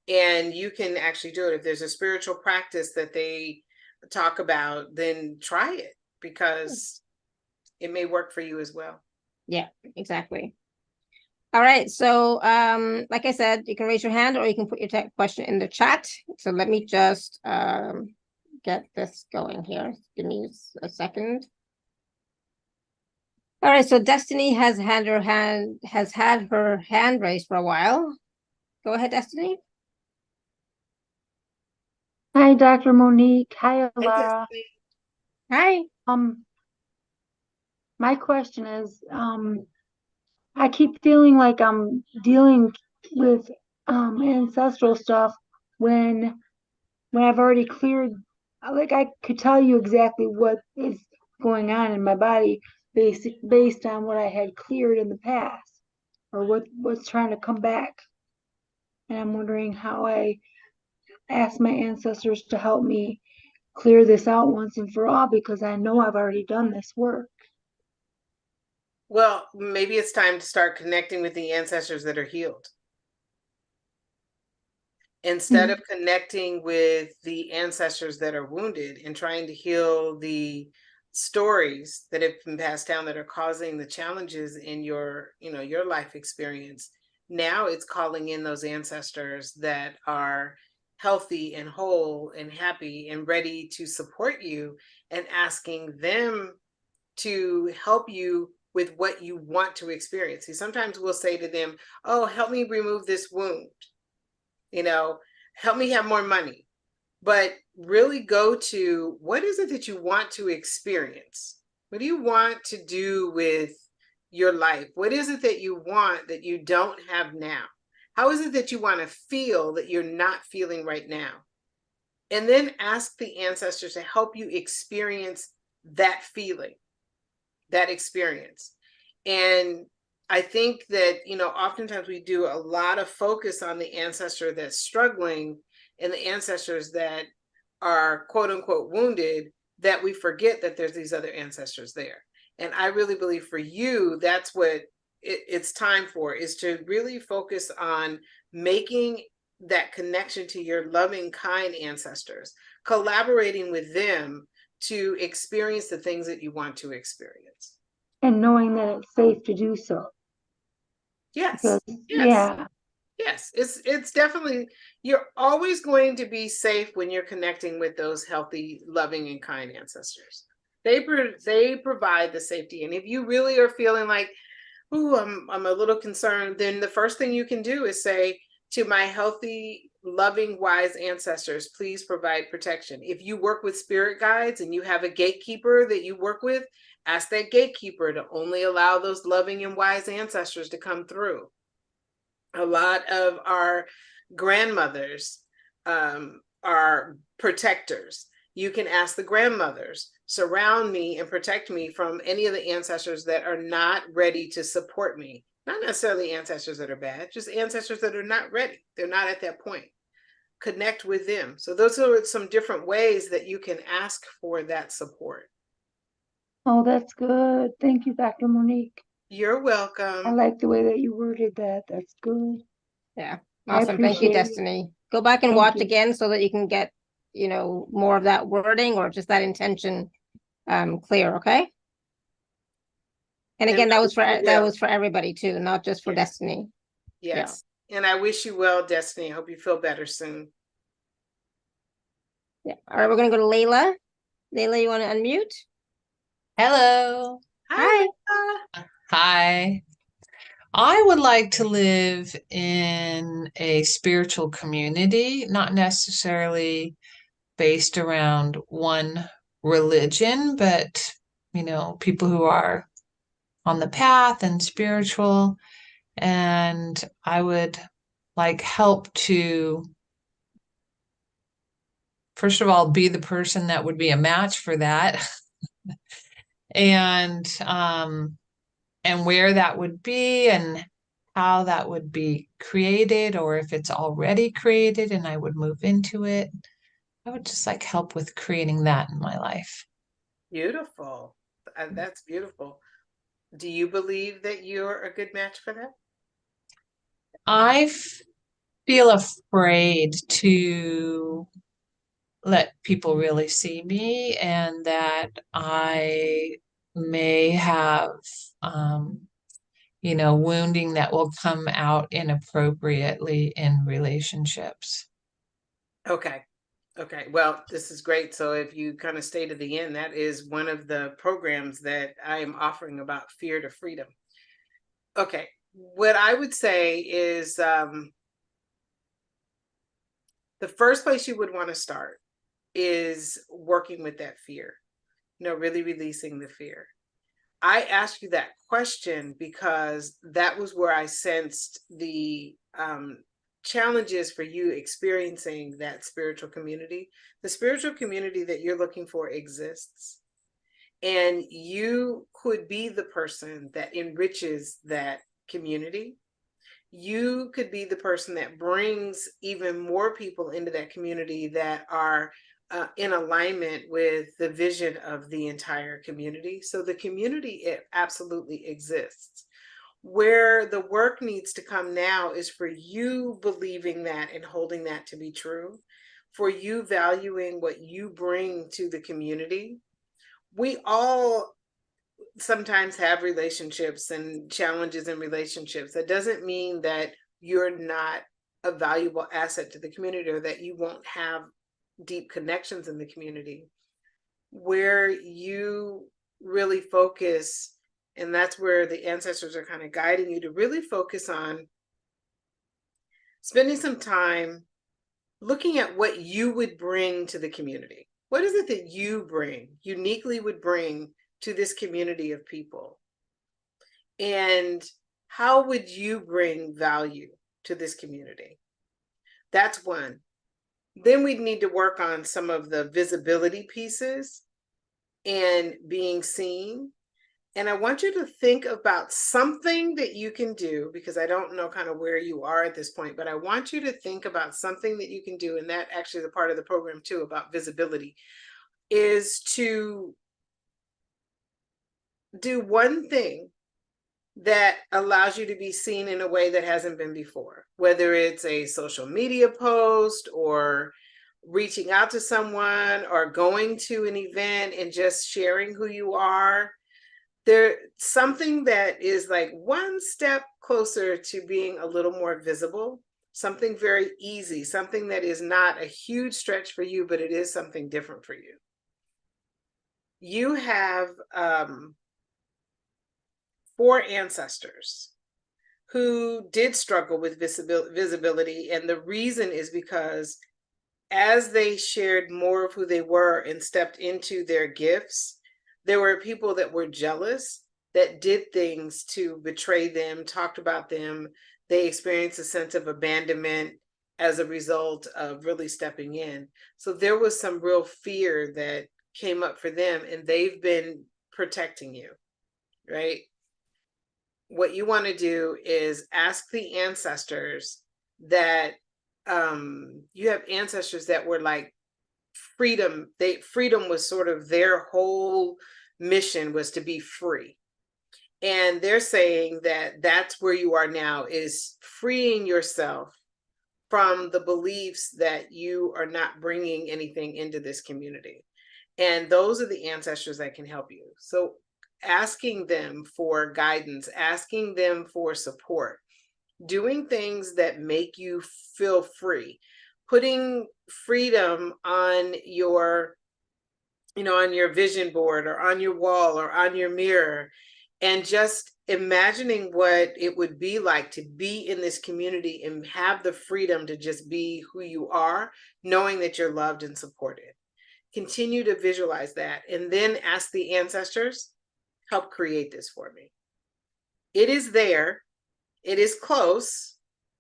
And you can actually do it. If there's a spiritual practice that they talk about, then try it, because it may work for you as well. Yeah, exactly. All right. So, like I said, you can raise your hand or you can put your question in the chat. So let me just get this going here. Give me a second. All right. So Destiny has had her hand raised for a while. Go ahead, Destiny. Hi, Dr. Monique. Hi, Alara. Hi. My question is, I keep feeling like I'm dealing with ancestral stuff when I've already cleared. Like, I could tell you exactly what is going on in my body based on what I had cleared in the past, or what's trying to come back. And I'm wondering how I ask my ancestors to help me clear this out once and for all, because I know I've already done this work. Well, maybe it's time to start connecting with the ancestors that are healed. Instead of connecting with the ancestors that are wounded and trying to heal the stories that have been passed down that are causing the challenges in your life experience, now it's calling in those ancestors that are healthy and whole and happy and ready to support you, and asking them to help you with what you want to experience. See, sometimes we'll say to them, oh, help me remove this wound, help me have more money. But really go to, what is it that you want to experience? What do you want to do with your life? What is it that you want that you don't have now? How is it that you want to feel that you're not feeling right now? And then ask the ancestors to help you experience that feeling, that experience. And I think that, oftentimes we do a lot of focus on the ancestor that's struggling and the ancestors that are quote unquote wounded, that we forget that there's these other ancestors there. And I really believe for you, that's what it's time for, is to really focus on making that connection to your loving, kind ancestors, collaborating with them to experience the things that you want to experience. And knowing that it's safe to do so. Yes. Because, Yes. yeah. Yes. It's definitely, you're always going to be safe when you're connecting with those healthy, loving, and kind ancestors. They provide the safety. And if you really are feeling like, ooh, I'm a little concerned, then the first thing you can do is say, to my healthy, loving, wise ancestors, please provide protection. If you work with spirit guides and you have a gatekeeper that you work with, ask that gatekeeper to only allow those loving and wise ancestors to come through. A lot of our grandmothers are protectors. You can ask the grandmothers, surround me and protect me from any of the ancestors that are not ready to support me. Not necessarily ancestors that are bad, just ancestors that are not ready. They're not at that point. Connect with them. So those are some different ways that you can ask for that support. Oh, that's good. Thank you, Dr. Monique. You're welcome. I like the way that you worded that. That's good. Yeah. I Awesome. Thank you, appreciate it. Destiny. Go back and Thank watch you. again so that you can get, more of that wording or just that intention clear, okay? And again, that was for everybody too, not just for Destiny. Yes. Yeah. And I wish you well, Destiny. I hope you feel better soon. Yeah. All right, we're gonna go to Layla. Layla, you want to unmute? Hello. Hi. Hi. I would like to live in a spiritual community, not necessarily based around one religion, but, people who are on the path and spiritual. And I would help to, first of all, be the person that would be a match for that. and where that would be and how that would be created, or if it's already created and I would move into it. I would just help with creating that in my life. Beautiful. That's beautiful. Do you believe that you're a good match for that? I feel afraid to let people really see me, and that I may have wounding that will come out inappropriately in relationships. Okay. Well, this is great. So if you kind of stay to the end, that is one of the programs that I am offering about fear to freedom. Okay. What I would say is the first place you would want to start is working with that fear, really releasing the fear. I asked you that question because that was where I sensed the challenges for you experiencing that spiritual community. The spiritual community that you're looking for exists. And you could be the person that enriches that community. You could be the person that brings even more people into that community that are in alignment with the vision of the entire community. So the community, it absolutely exists. Where the work needs to come now is for you believing that and holding that to be true, for you valuing what you bring to the community. We all sometimes have relationships and challenges in relationships. That doesn't mean that you're not a valuable asset to the community or that you won't have deep connections in the community. Where you really focus, and that's where the ancestors are kind of guiding you to really focus on spending some time looking at what you would bring to the community. What is it that you uniquely would bring to this community of people? And how would you bring value to this community? That's one. Then we'd need to work on some of the visibility pieces and being seen. And I want you to think about something that you can do, because I don't know kind of where you are at this point, but I want you to think about something that you can do. And that actually is a part of the program too, about visibility, is to do one thing that allows you to be seen in a way that hasn't been before, whether it's a social media post or reaching out to someone or going to an event and just sharing who you are. There's something that is like one step closer to being a little more visible, something very easy, something that is not a huge stretch for you, but it is something different for you. You have 4 ancestors who did struggle with visibility. And the reason is because as they shared more of who they were and stepped into their gifts, there were people that were jealous, that did things to betray them, talked about them. They experienced a sense of abandonment as a result of really stepping in. So there was some real fear that came up for them, and they've been protecting you, right? What you want to do is ask the ancestors that you have ancestors that were like freedom. Freedom was sort of their whole mission, was to be free. And they're saying that that's where you are now, is freeing yourself from the beliefs that you are not bringing anything into this community. And those are the ancestors that can help you. So asking them for guidance, asking them for support, doing things that make you feel free, putting freedom on your, on your vision board or on your wall or on your mirror, and just imagining what it would be like to be in this community and have the freedom to just be who you are, knowing that you're loved and supported. Continue to visualize that, and then ask the ancestors, help create this for me. It is there. It is close.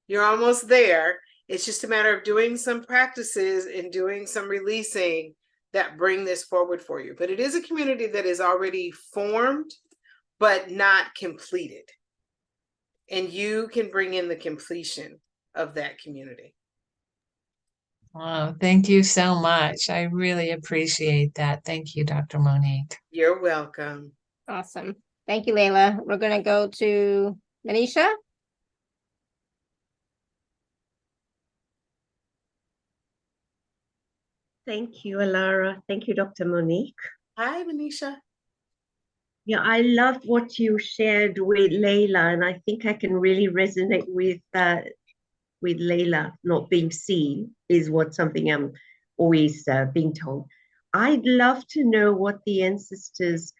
You're almost there. It's just a matter of doing some practices and doing some releasing that bring this forward for you. But it is a community that is already formed, but not completed. And you can bring in the completion of that community. Wow, thank you so much. I really appreciate that. Thank you, Dr. Monique. You're welcome. Awesome. Thank you, Layla. We're going to go to Manisha. Thank you, Alara. Thank you, Dr. Monique. Hi, Manisha. Yeah, I loved what you shared with Layla, and I think I can really resonate with Layla. Not being seen is something I'm always being told. I'd love to know what the ancestors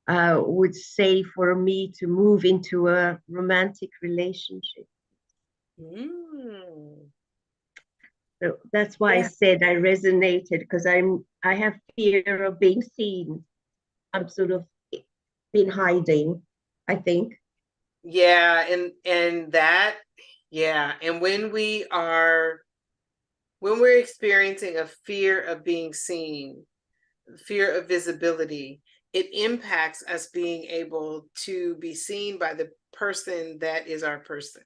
would say for me to move into a romantic relationship. So that's why I said I resonated, because I have fear of being seen. I'm sort of been hiding, I think. Yeah, and that, yeah. And when we're experiencing a fear of being seen, fear of visibility, it impacts us being able to be seen by the person that is our person,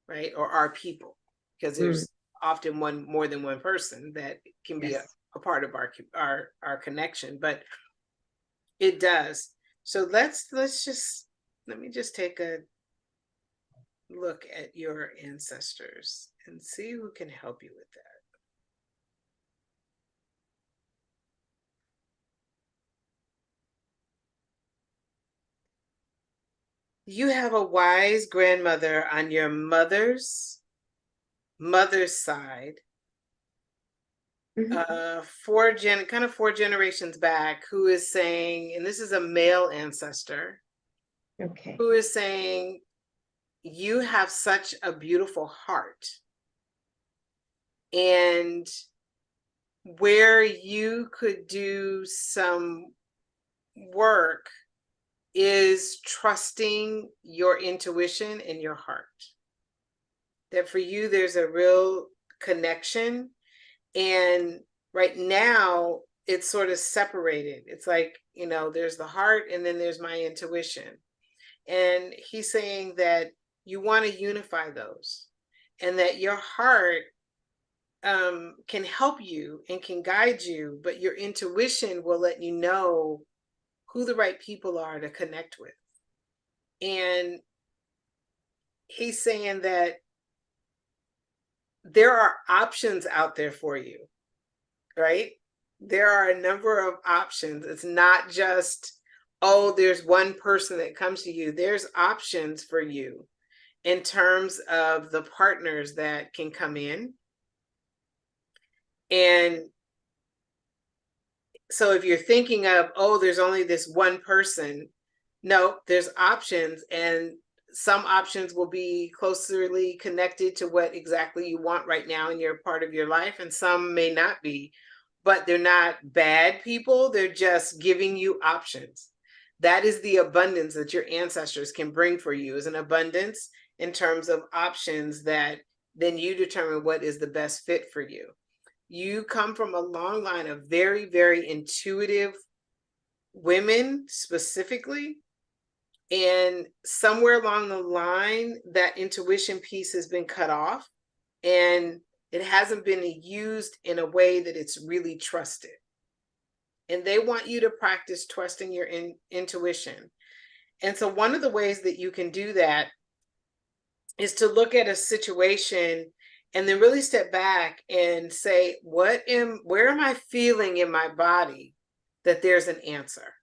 right? Or our people, because there's often more than one person that can be a part of our connection, but it does. So let me just take a look at your ancestors and see who can help you with that. You have a wise grandmother on your mother's side, four generations back, who is saying, and this is a male ancestor, who is saying, you have such a beautiful heart, and where you could do some work is trusting your intuition and your heart. That for you, there's a real connection. And right now, it's sort of separated. It's like, you know, there's the heart and then there's my intuition. And he's saying that you want to unify those, and that your heart can help you and can guide you, but your intuition will let you know who the right people are to connect with. And he's saying that there are options out there for you, right? There are a number of options. It's not just, oh, there's one person that comes to you. There's options for you in terms of the partners that can come in. And so if you're thinking of, oh, there's only this one person, no, there's options, and some options will be closely connected to what exactly you want right now in your part of your life, and some may not be, but they're not bad people. They're just giving you options. That is the abundance that your ancestors can bring for you, is an abundance in terms of options that then you determine what is the best fit for you. You come from a long line of very, very intuitive women specifically. And somewhere along the line, that intuition piece has been cut off, and it hasn't been used in a way that it's really trusted. And they want you to practice trusting your intuition. And so one of the ways that you can do that is to look at a situation and then really step back and say, where am I feeling in my body that there's an answer?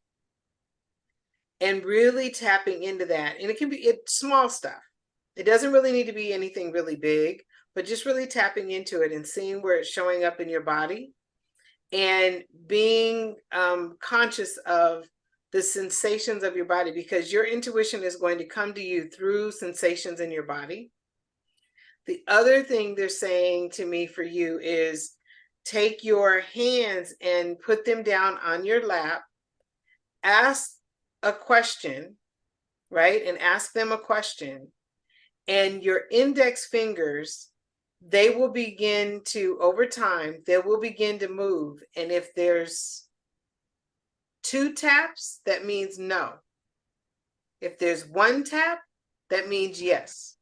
And really tapping into that. And it can be small stuff. It doesn't really need to be anything really big, but just really tapping into it and seeing where it's showing up in your body, and being conscious of the sensations of your body, because your intuition is going to come to you through sensations in your body. The other thing they're saying to me for you is take your hands and put them down on your lap, ask a question, right? And ask them a question, and your index fingers, they will begin to, over time, they will begin to move. And if there's 2 taps, that means no. If there's 1 tap, that means yes.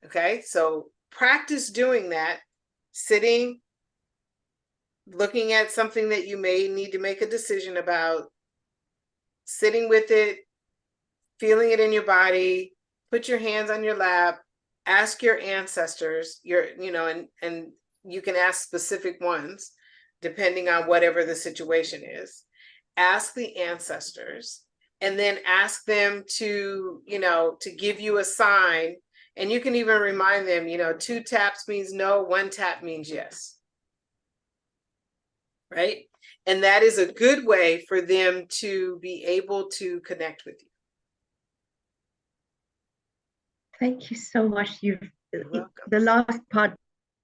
Okay, so practice doing that, sitting, looking at something that you may need to make a decision about, sitting with it, feeling it in your body, put your hands on your lap, ask your ancestors, and you can ask specific ones depending on whatever the situation is. Ask the ancestors, and then ask them to give you a sign. And you can even remind them, 2 taps means no, 1 tap means yes. Right? And that is a good way for them to be able to connect with you. Thank you so much. You're welcome. The last part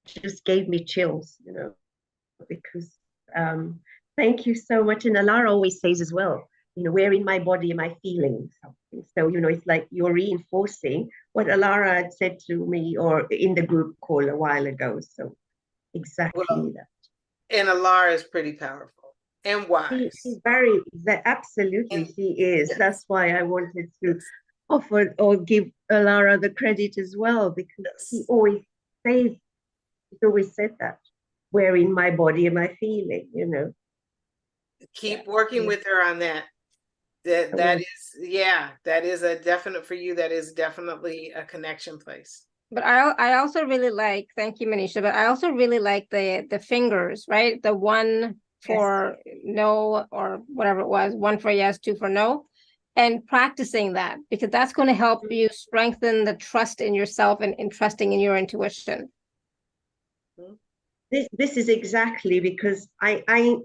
just gave me chills, because thank you so much. And Alara always says as well, where in my body am I feeling something? So, it's like you're reinforcing what Alara had said to me or in the group call a while ago. So exactly that. And Alara is pretty powerful and wise. She's absolutely, she is. Yes. That's why I wanted to offer or give Alara the credit as well, because he always said that. Where in my body am I feeling, Keep working with her on that. That is a definite for you. That is definitely a connection place. But I also really like, thank you, Manisha, but I also really like the fingers, right? The 1 for no, or whatever it was, 1 for yes, 2 for no, and practicing that, because that's going to help you strengthen the trust in yourself and trusting in your intuition. This is exactly because I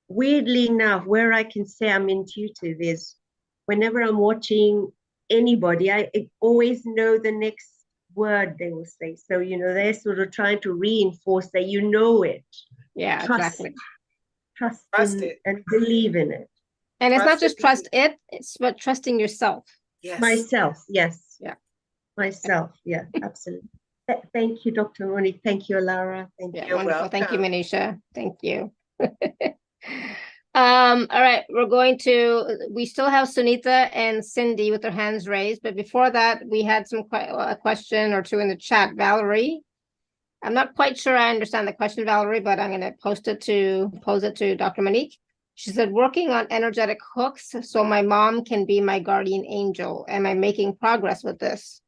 weirdly enough, where I can say I'm intuitive is whenever I'm watching anybody, I always know the next word they will say. So, they're sort of trying to reinforce that it. Yeah, exactly. Trust it and believe in it. And it's not just trust it, it's but trusting yourself. Yes. Myself, yes. Yeah. Myself, yeah, absolutely. Thank you, Dr. Monique. Thank you, Alara. Thank Yeah, you. You're wonderful. Thank you, welcome. Manisha. Thank you. All right, we still have Sunita and Cindy with their hands raised, but before that, we had a question or two in the chat. Valerie, I'm not quite sure I understand the question, Valerie, but I'm going to pose it to Dr. Monique. She said, working on energetic hooks so my mom can be my guardian angel. Am I making progress with this?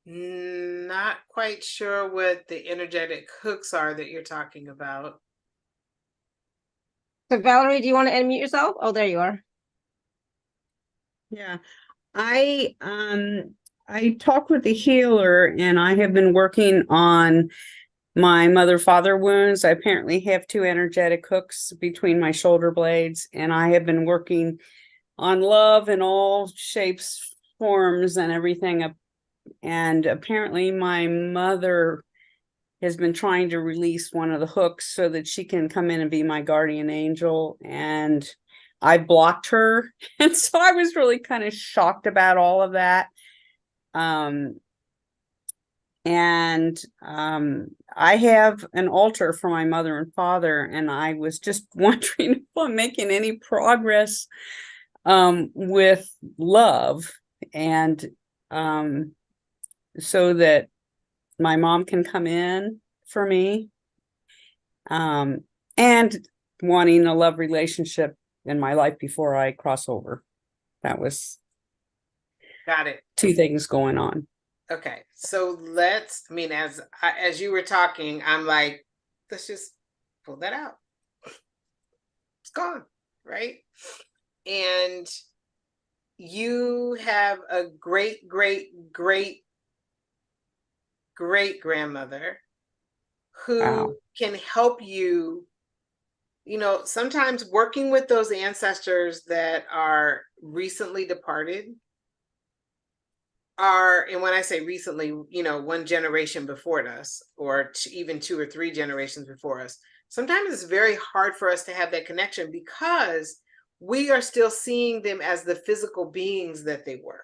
Not quite sure what the energetic hooks are that you're talking about. So Valerie, do you want to unmute yourself? Oh, there you are. Yeah, I talked with the healer, and I have been working on my mother-father wounds. I apparently have 2 energetic hooks between my shoulder blades, and I have been working on love in all shapes, forms, and everything. And apparently my mother has been trying to release one of the hooks so that she can come in and be my guardian angel, and I blocked her. And so I was really kind of shocked about all of that. I have an altar for my mother and father, and I was just wondering if I'm making any progress with love, and so that my mom can come in for me, and wanting a love relationship in my life before I cross over. That was Got it. 2 things going on. Okay, so as you were talking, I'm like, let's just pull that out. It's gone, right? And you have a great, great, great, great grandmother who Wow. can help you. Sometimes working with those ancestors that are recently departed and when I say recently, 1 generation before us, or even 2 or 3 generations before us, sometimes it's very hard for us to have that connection because we are still seeing them as the physical beings that they were.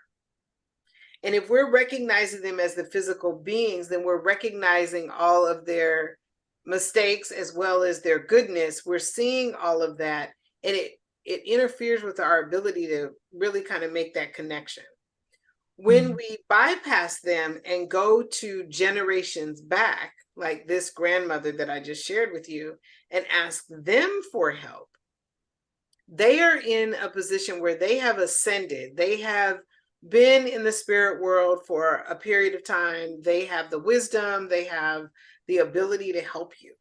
And if we're recognizing them as the physical beings, then we're recognizing all of their mistakes as well as their goodness. We're seeing all of that, and it interferes with our ability to really kind of make that connection. When we bypass them and go to generations back, like this grandmother that I just shared with you, and ask them for help, they are in a position where they have ascended. They have been in the spirit world for a period of time. They have the wisdom. They have the ability to help you.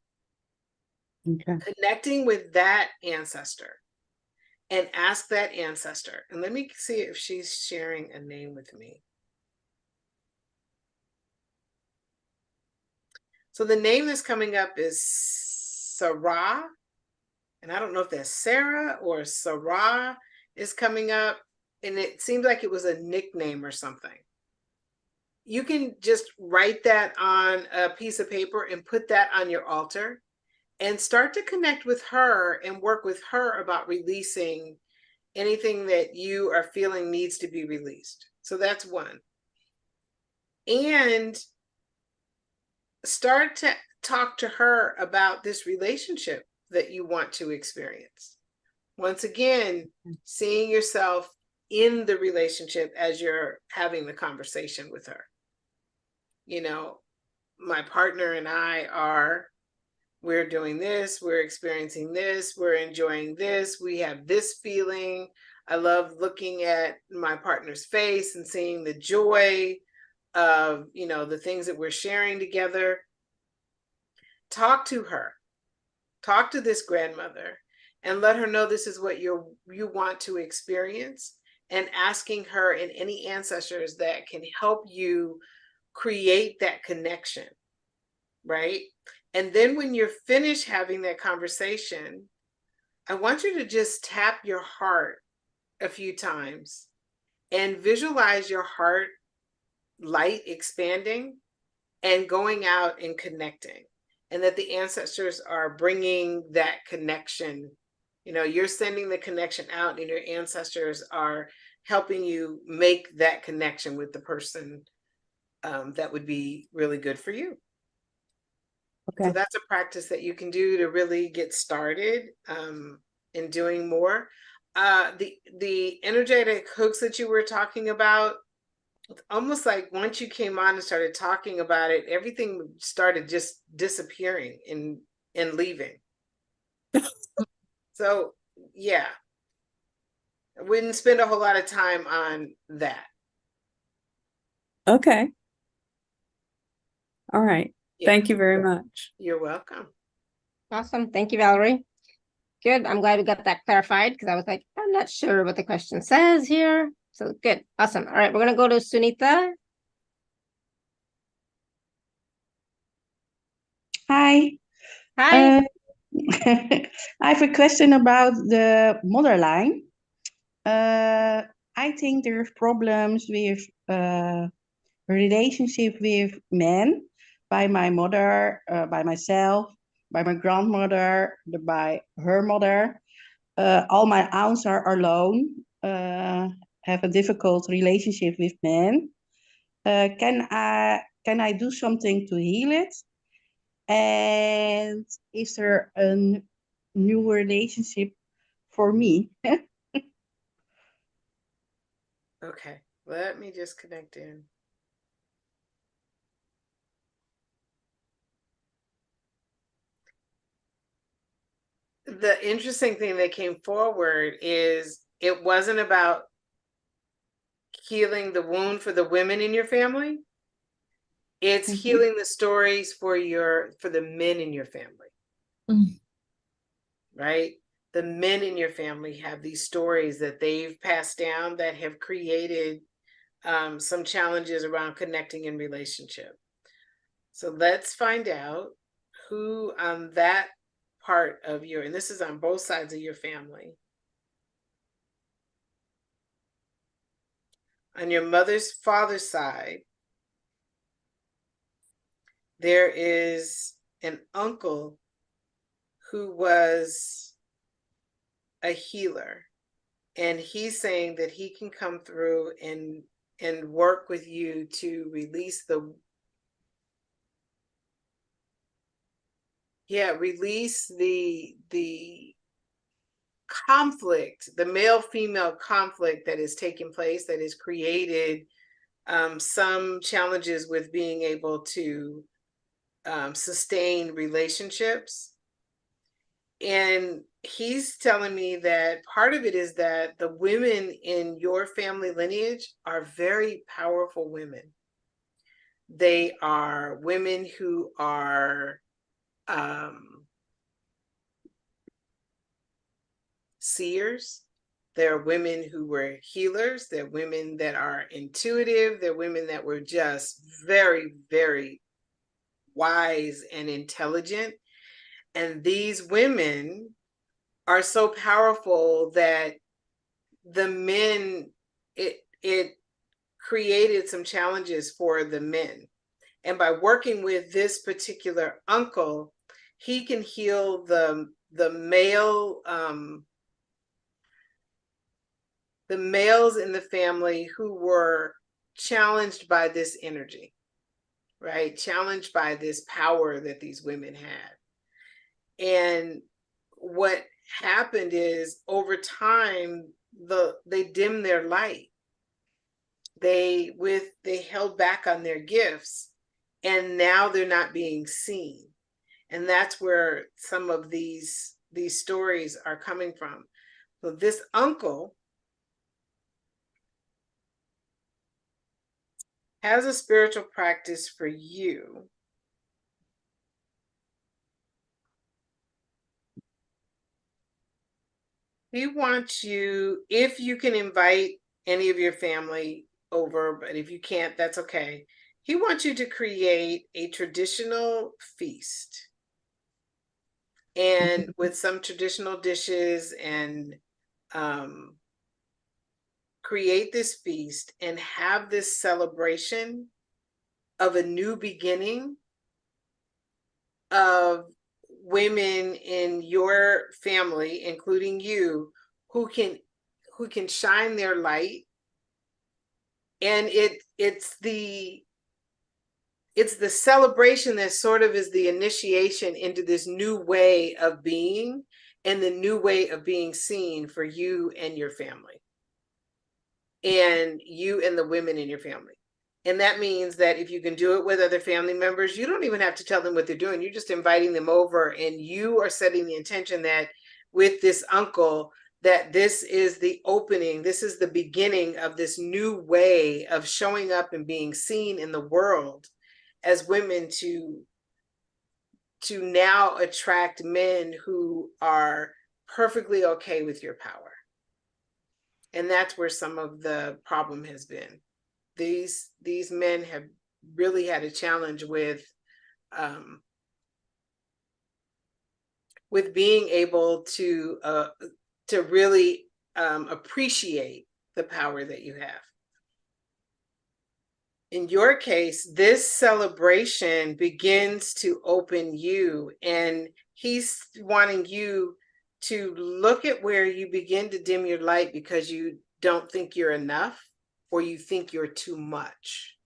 Okay. Connecting with that ancestor, and ask that ancestor. And let me see if she's sharing a name with me. So the name that's coming up is Sarah. And I don't know if that's Sarah or Sarah is coming up. And it seems like it was a nickname or something. You can just write that on a piece of paper and put that on your altar and start to connect with her and work with her about releasing anything that you are feeling needs to be released. So that's one. And start to talk to her about this relationship that you want to experience. Once again, seeing yourself in the relationship as you're having the conversation with her. My partner and we're doing this, we're experiencing this, we're enjoying this, we have this feeling. I love looking at my partner's face and seeing the joy of, the things that we're sharing together. Talk to her, talk to this grandmother, and let her know this is what you want to experience, and asking her and any ancestors that can help you create that connection, right? And then when you're finished having that conversation, I want you to just tap your heart a few times and visualize your heart light expanding and going out and connecting, and that the ancestors are bringing that connection. You're sending the connection out, and your ancestors are helping you make that connection with the person that would be really good for you. Okay. So that's a practice that you can do to really get started in doing more. The energetic hooks that you were talking about, it's almost like once you came on and started talking about it, everything started just disappearing and leaving. So yeah, I wouldn't spend a whole lot of time on that. Okay. All right. Yeah. Thank you very much. You're welcome. Awesome. Thank you, Valerie. Good. I'm glad we got that clarified because I was like, I'm not sure what the question says here. So good. Awesome. All right. We're going to go to Sunita. Hi. Hi. I have a question about the mother line. I think there's problems with relationship with men by my mother, by myself, by my grandmother, by her mother. All my aunts are alone, have a difficult relationship with men. Can I do something to heal it? And is there a new relationship for me? Okay. Let me just connect in. The interesting thing that came forward is it wasn't about healing the wound for the women in your family. It's healing the stories for the men in your family. Right? The men in your family have these stories that they've passed down that have created some challenges around connecting in relationship. So let's find out who on that part of and this is on both sides of your family. On your mother's father's side, there is an uncle who was a healer, and he's saying that he can come through and work with you to release the conflict, the male-female conflict that is taking place, that has created some challenges with being able to sustain relationships. And he's telling me that part of it is that the women in your family lineage are very powerful women. They are women who are seers. There are women who were healers. There are women that are intuitive. There are women that were just very, very wise and intelligent. And these women are so powerful that the men, it created some challenges for the men. And by working with this particular uncle, he can heal the male, the males in the family who were challenged by this energy, right? Challenged by this power that these women had. And what happened is over time, they dimmed their light. They held back on their gifts, and now they're not being seen. And that's where some of these stories are coming from. So this uncle has a spiritual practice for you. He wants you, if you can invite any of your family over, but if you can't, that's okay. He wants you to create a traditional feast, and with some traditional dishes, and create this feast and have this celebration of a new beginning of women in your family, including you, who can shine their light And it's the celebration that sort of is the initiation into this new way of being and the new way of being seen for you and your family, and you and the women in your family. And that means that if you can do it with other family members, you don't even have to tell them what they're doing. You're just inviting them over, and you are setting the intention that with this uncle, that this is the opening, this is the beginning of this new way of showing up and being seen in the world as women, to now attract men who are perfectly okay with your power. And that's where some of the problem has been. These men have really had a challenge with being able to really appreciate the power that you have. In your case, this celebration begins to open you, and he's wanting you to look at where you begin to dim your light because you don't think you're enough, or you think you're too much,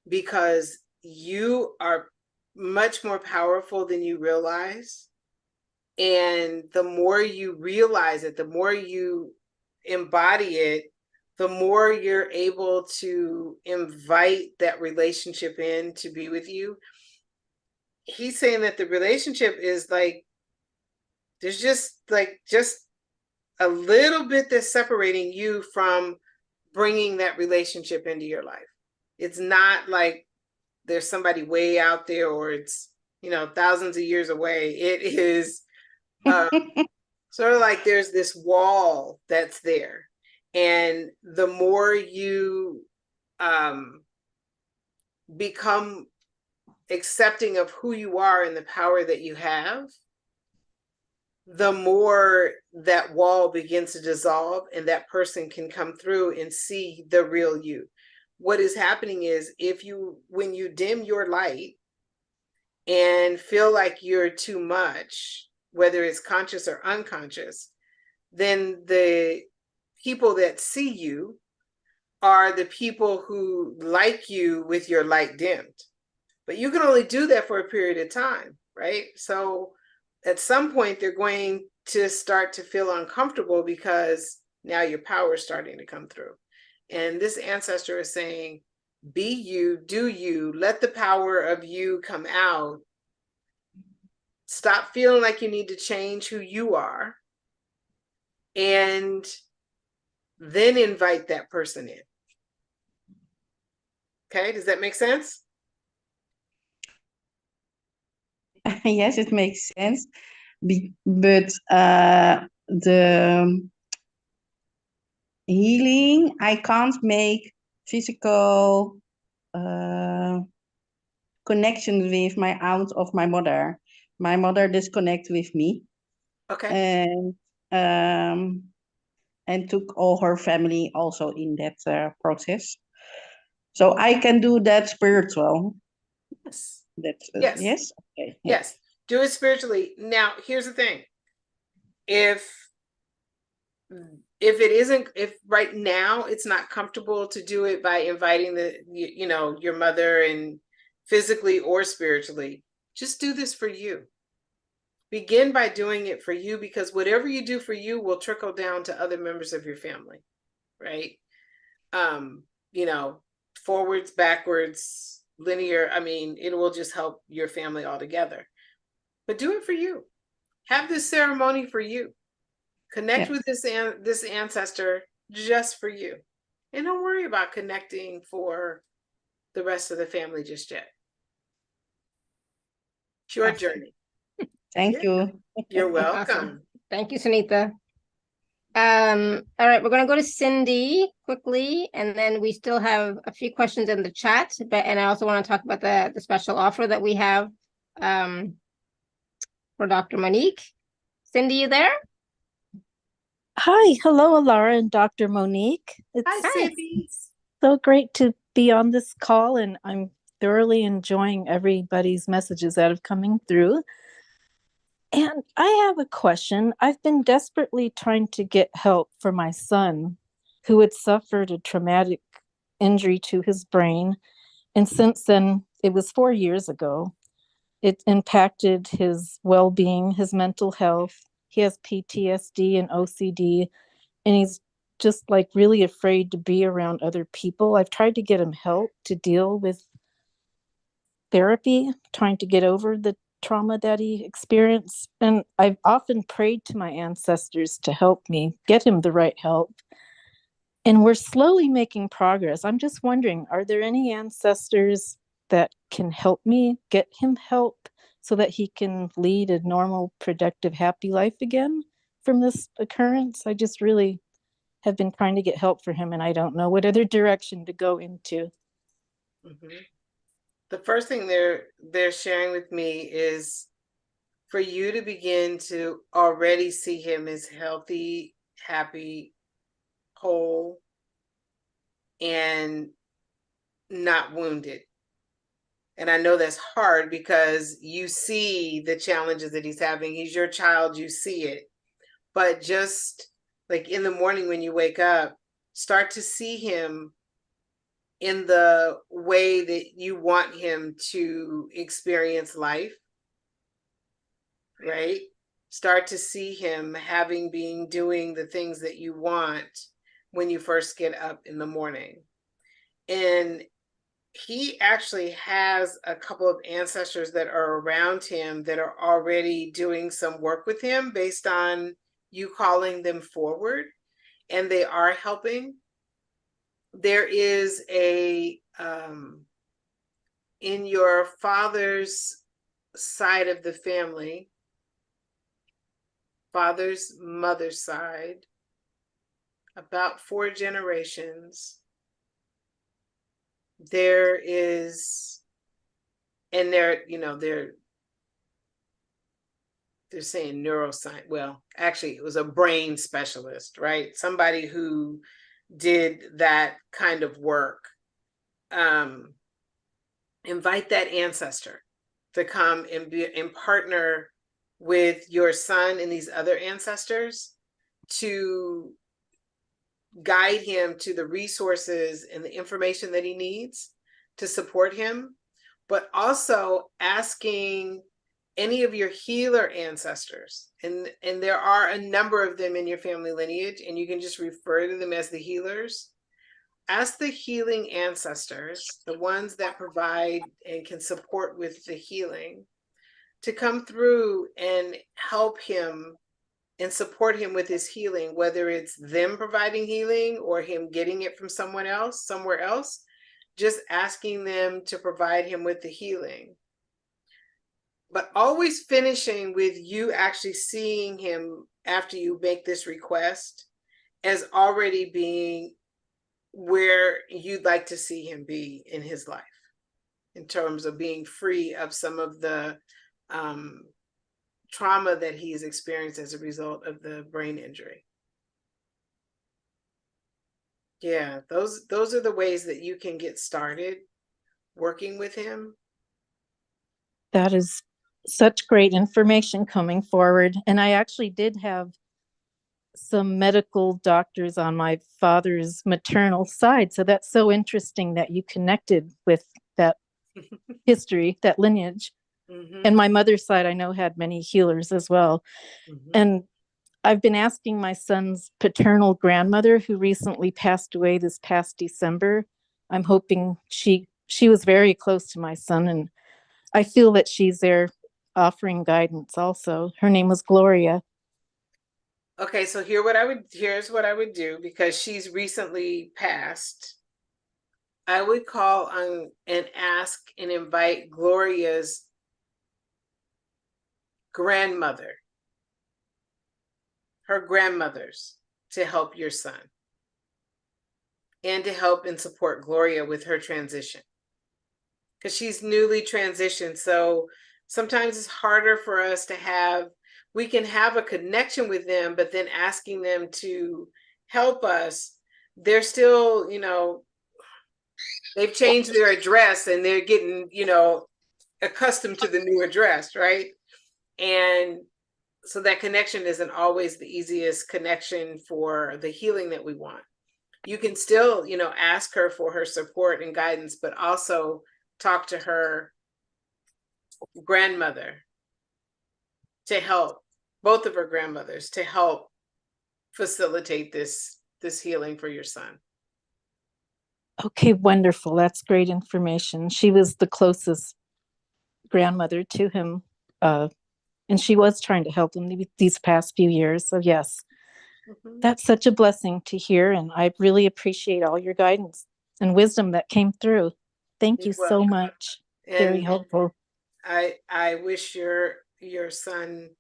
because you are much more powerful than you realize. And the more you realize it, the more you embody it, the more you're able to invite that relationship in to be with you. He's saying that the relationship is like, there's just a little bit that's separating you from bringing that relationship into your life. It's not like there's somebody way out there, or it's, thousands of years away. It is sort of like there's this wall that's there. And the more you become accepting of who you are and the power that you have, the more that wall begins to dissolve, and that person can come through and see the real you. What is happening is, when you dim your light and feel like you're too much, whether it's conscious or unconscious, then the people that see you are the people who like you with your light dimmed. But you can only do that for a period of time, right? So at some point, they're going to start to feel uncomfortable because now your power is starting to come through. And this ancestor is saying, be you, do you, let the power of you come out. Stop feeling like you need to change who you are, and then invite that person in. Okay, does that make sense? Yes, it makes sense. But the healing, I can't make physical connection with my aunt of my mother. My mother disconnect with me. Okay. And took all her family also in that process. So I can do that spiritual. Yes. That's yes. Yes. Okay. Yes. Do it spiritually. Now, here's the thing. If right now it's not comfortable to do it by inviting your mother, and physically or spiritually, just do this for you. Begin by doing it for you, because whatever you do for you will trickle down to other members of your family, right? Forwards, backwards, linear. I mean, it will just help your family altogether. But do it for you. Have this ceremony for you. Connect with this ancestor just for you. And don't worry about connecting for the rest of the family just yet. It's your journey. Thank you. You're welcome. Awesome. Thank you, Sunita. All right, we're gonna go to Cindy quickly, and then we still have a few questions in the chat. And I also want to talk about the special offer that we have for Dr. Monique. Cindy, you there? Hi, hello, Alara and Dr. Monique. Hi, Cindy. So great to be on this call, and I'm thoroughly enjoying everybody's messages that are coming through. And I have a question. I've been desperately trying to get help for my son who had suffered a traumatic injury to his brain. And since then, it was 4 years ago, it impacted his well-being, his mental health. He has PTSD and OCD, and he's just like really afraid to be around other people. I've tried to get him help to deal with therapy, trying to get over the trauma that he experienced. And I've often prayed to my ancestors to help me get him the right help. And we're slowly making progress. I'm just wondering, are there any ancestors that can help me get him help so that he can lead a normal, productive, happy life again from this occurrence? I just really have been trying to get help for him, and I don't know what other direction to go into. Mm-hmm. The first thing they're sharing with me is for you to begin to already see him as healthy, happy, whole, and not wounded. And I know that's hard because you see the challenges that he's having. He's your child, you see it. But just like in the morning when you wake up, start to see him in the way that you want him to experience life, right? Start to see him doing the things that you want when you first get up in the morning. And he actually has a couple of ancestors that are around him that are already doing some work with him based on you calling them forward, and they are helping. There is in your father's side of the family, father's mother's side, about 4 generations, there is, and they're saying neuroscience. Well, actually, it was a brain specialist, right? Somebody who did that kind of work. Invite that ancestor to come and partner with your son and these other ancestors to guide him to the resources and the information that he needs to support him, but also asking any of your healer ancestors, and there are a number of them in your family lineage, and you can just refer to them as the healers. Ask the healing ancestors, the ones that provide and can support with the healing, to come through and help him and support him with his healing, whether it's them providing healing or him getting it from somewhere else, just asking them to provide him with the healing. But always finishing with you actually seeing him after you make this request as already being where you'd like to see him be in his life, in terms of being free of some of the trauma that he's experienced as a result of the brain injury. Yeah, those are the ways that you can get started working with him. That is such great information coming forward. And I actually did have some medical doctors on my father's maternal side. So that's so interesting that you connected with that history, that lineage. Mm-hmm. And my mother's side, I know, had many healers as well. Mm-hmm. And I've been asking my son's paternal grandmother, who recently passed away this past December. I'm hoping she was very close to my son, and I feel that she's there offering guidance also. Her name was Gloria. Okay, so here's what I would do, because she's recently passed. I would call on and ask and invite Gloria's grandmother, her grandmothers, to help your son and to help and support Gloria with her transition, because she's newly transitioned. So sometimes it's harder for us to we can have a connection with them, but then asking them to help us, they're still, they've changed their address and they're getting, accustomed to the new address, right? And so that connection isn't always the easiest connection for the healing that we want. you can still, you know, ask her for her support and guidance, but also talk to her grandmother to help, both of her grandmothers, to help facilitate this healing for your son. Okay, wonderful. That's great information. She was the closest grandmother to him, and she was trying to help him these past few years. So yes, that's such a blessing to hear, and I really appreciate all your guidance and wisdom that came through. Thank you so much. Very helpful. I wish your son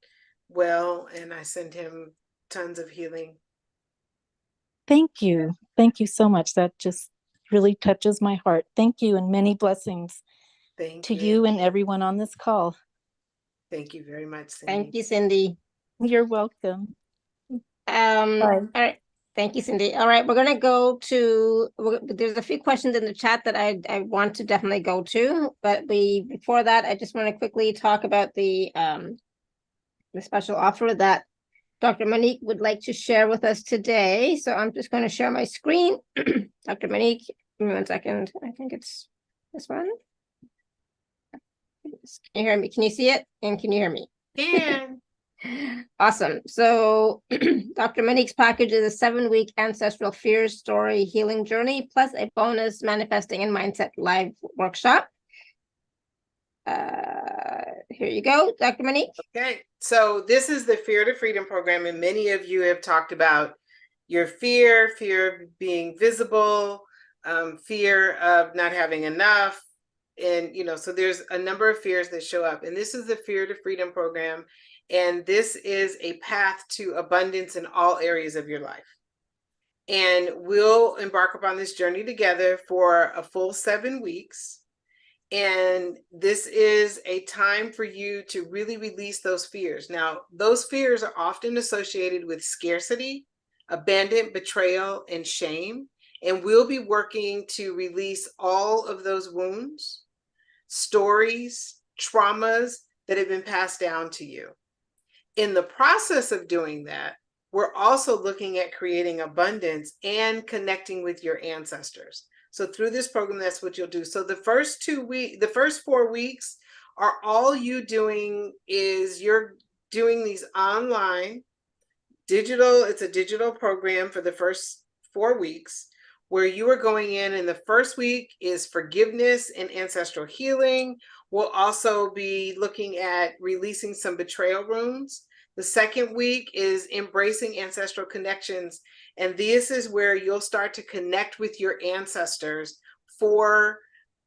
well, and I send him tons of healing. Thank you. Thank you so much. That just really touches my heart. Thank you, and many blessings to you and everyone on this call. Thank you very much, Cindy. Thank you, Cindy. You're welcome. All right. Thank you, Cindy. All right, we're gonna go to. There's a few questions in the chat that I want to definitely go to, but before that, I just want to quickly talk about the special offer that Dr. Monique would like to share with us today. So I'm just going to share my screen. Dr. Monique, give me 1 second. I think it's this one. Can you hear me? Can you see it? And can you hear me? Yeah. Awesome. So Dr. Monique's package is a 7-week ancestral fears story healing journey, plus a bonus manifesting and mindset live workshop. Here you go, Dr. Monique. Okay, so this is the Fear to Freedom program, and many of you have talked about your fear of being visible, fear of not having enough, and so there's a number of fears that show up, and this is the Fear to Freedom program, and this is a path to abundance in all areas of your life. And we'll embark upon this journey together for a full 7 weeks. And this is a time for you to really release those fears. Now, those fears are often associated with scarcity, abandonment, betrayal, and shame. And we'll be working to release all of those wounds, stories, traumas that have been passed down to you. In the process of doing that, we're also looking at creating abundance and connecting with your ancestors. So through this program, that's what you'll do. So the first 4 weeks are all you doing is you're doing these online it's a digital program for the first 4 weeks, where you are going in, and the first week is forgiveness and ancestral healing. We'll also be looking at releasing some betrayal wounds. The second week is embracing ancestral connections. And this is where you'll start to connect with your ancestors for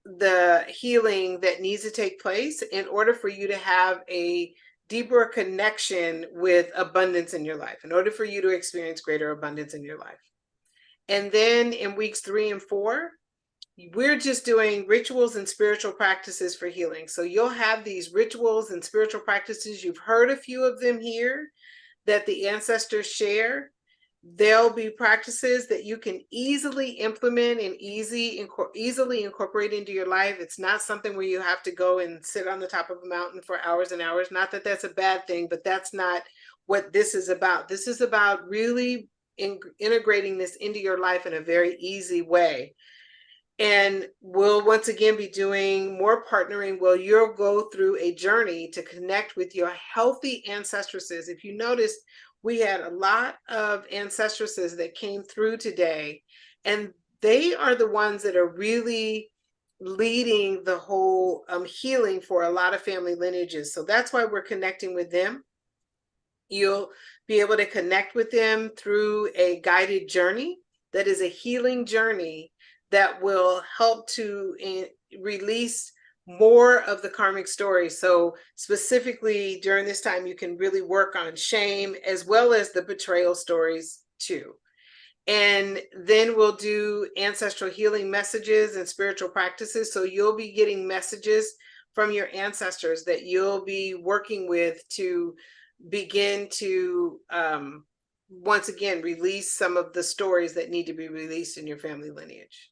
the healing that needs to take place in order for you to have a deeper connection with abundance in your life, in order for you to experience greater abundance in your life. And then in weeks 3 and 4, we're just doing rituals and spiritual practices for healing. So you'll have these rituals and spiritual practices. You've heard a few of them here that the ancestors share. There'll be practices that you can easily implement and easily incorporate into your life. It's not something where you have to go and sit on the top of a mountain for hours and hours. Not that that's a bad thing, but that's not what this is about. This is about really integrating this into your life in a very easy way. And we'll once again be doing more partnering where you'll go through a journey to connect with your healthy ancestresses. If you notice, we had a lot of ancestresses that came through today, and they are the ones that are really leading the whole healing for a lot of family lineages. So that's why we're connecting with them. You'll be able to connect with them through a guided journey that is a healing journey that will help to release more of the karmic story. So specifically during this time, you can really work on shame as well as the betrayal stories too. And then we'll do ancestral healing messages and spiritual practices. So you'll be getting messages from your ancestors that you'll be working with to begin to once again release some of the stories that need to be released in your family lineage.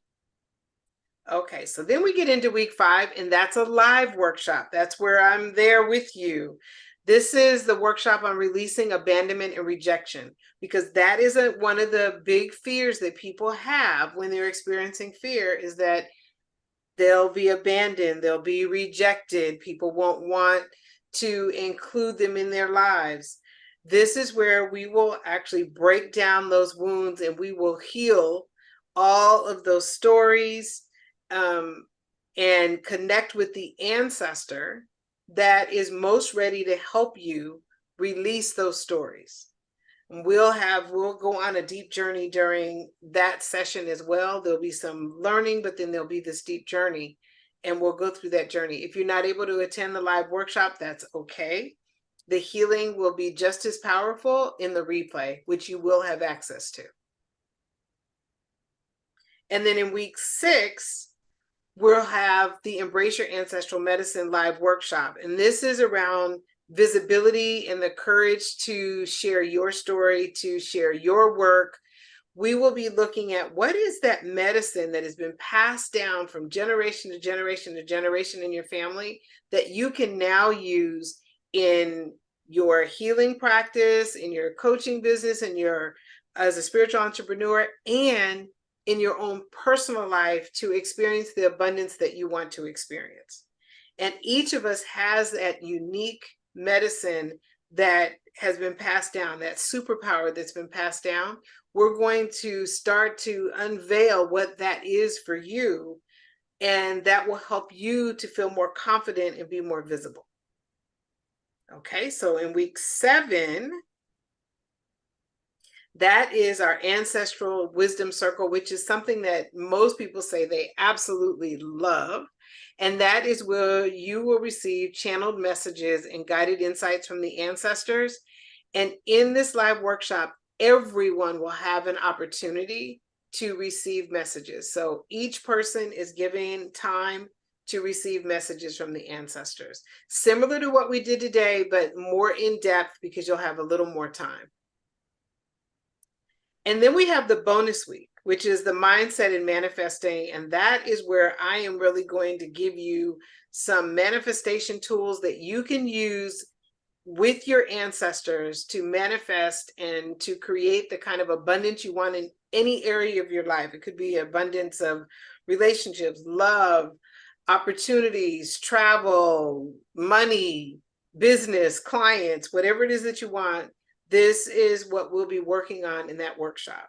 Okay, so then we get into week 5, and that's a live workshop. That's where I'm there with you. This is the workshop on releasing abandonment and rejection, because that is one of the big fears that people have when they're experiencing fear, is that they'll be abandoned, they'll be rejected, people won't want to include them in their lives. This is where we will actually break down those wounds, and we will heal all of those stories, and connect with the ancestor that is most ready to help you release those stories. And we'll go on a deep journey during that session as well. There'll be some learning, but then there'll be this deep journey, and we'll go through that journey. If you're not able to attend the live workshop, that's okay. The healing will be just as powerful in the replay, which you will have access to. And then in week 6, we'll have the Embrace Your Ancestral Medicine live workshop. And this is around visibility and the courage to share your story, to share your work. We will be looking at what is that medicine that has been passed down from generation to generation to generation in your family that you can now use in your healing practice, in your coaching business, in your as a spiritual entrepreneur, and in your own personal life to experience the abundance that you want to experience. And each of us has that unique medicine that has been passed down, that superpower that's been passed down. We're going to start to unveil what that is for you, and that will help you to feel more confident and be more visible. Okay, so in week 7, that is our Ancestral Wisdom Circle, which is something that most people say they absolutely love. And that is where you will receive channeled messages and guided insights from the ancestors. And in this live workshop, everyone will have an opportunity to receive messages. So each person is given time to receive messages from the ancestors, similar to what we did today, but more in depth because you'll have a little more time. And then we have the bonus week, which is the mindset and manifesting. And that is where I am really going to give you some manifestation tools that you can use with your ancestors to manifest and to create the kind of abundance you want in any area of your life. It could be abundance of relationships, love, opportunities, travel, money, business, clients, whatever it is that you want. This is what we'll be working on in that workshop.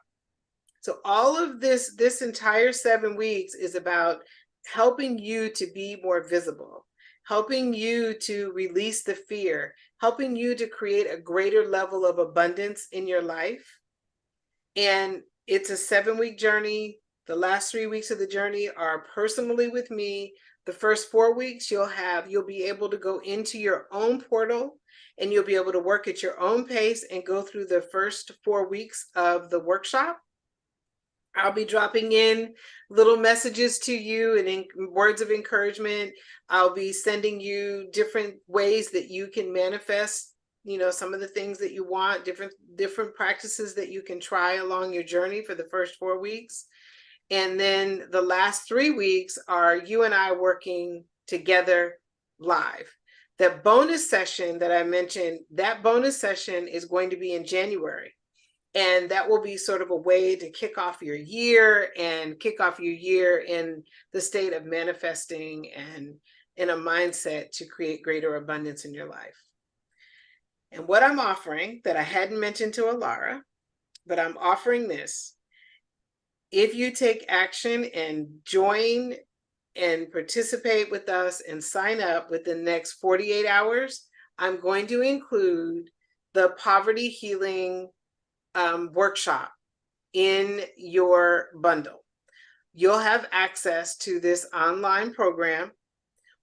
So all of this entire 7 weeks is about helping you to be more visible, helping you to release the fear, helping you to create a greater level of abundance in your life. And it's a 7-week journey. The last 3 weeks of the journey are personally with me. The first 4 weeks you'll be able to go into your own portal, and you'll be able to work at your own pace and go through the first 4 weeks of the workshop. I'll be dropping in little messages to you and words of encouragement. I'll be sending you different ways that you can manifest, some of the things that you want, different practices that you can try along your journey for the first 4 weeks. And then the last 3 weeks are you and I working together live. The bonus session that I mentioned, that bonus session is going to be in January. And that will be sort of a way to kick off your year in the state of manifesting and in a mindset to create greater abundance in your life. And what I'm offering that I hadn't mentioned to Alara, but I'm offering this. If you take action and join and participate with us and sign up within the next 48 hours, I'm going to include the poverty healing workshop in your bundle. You'll have access to this online program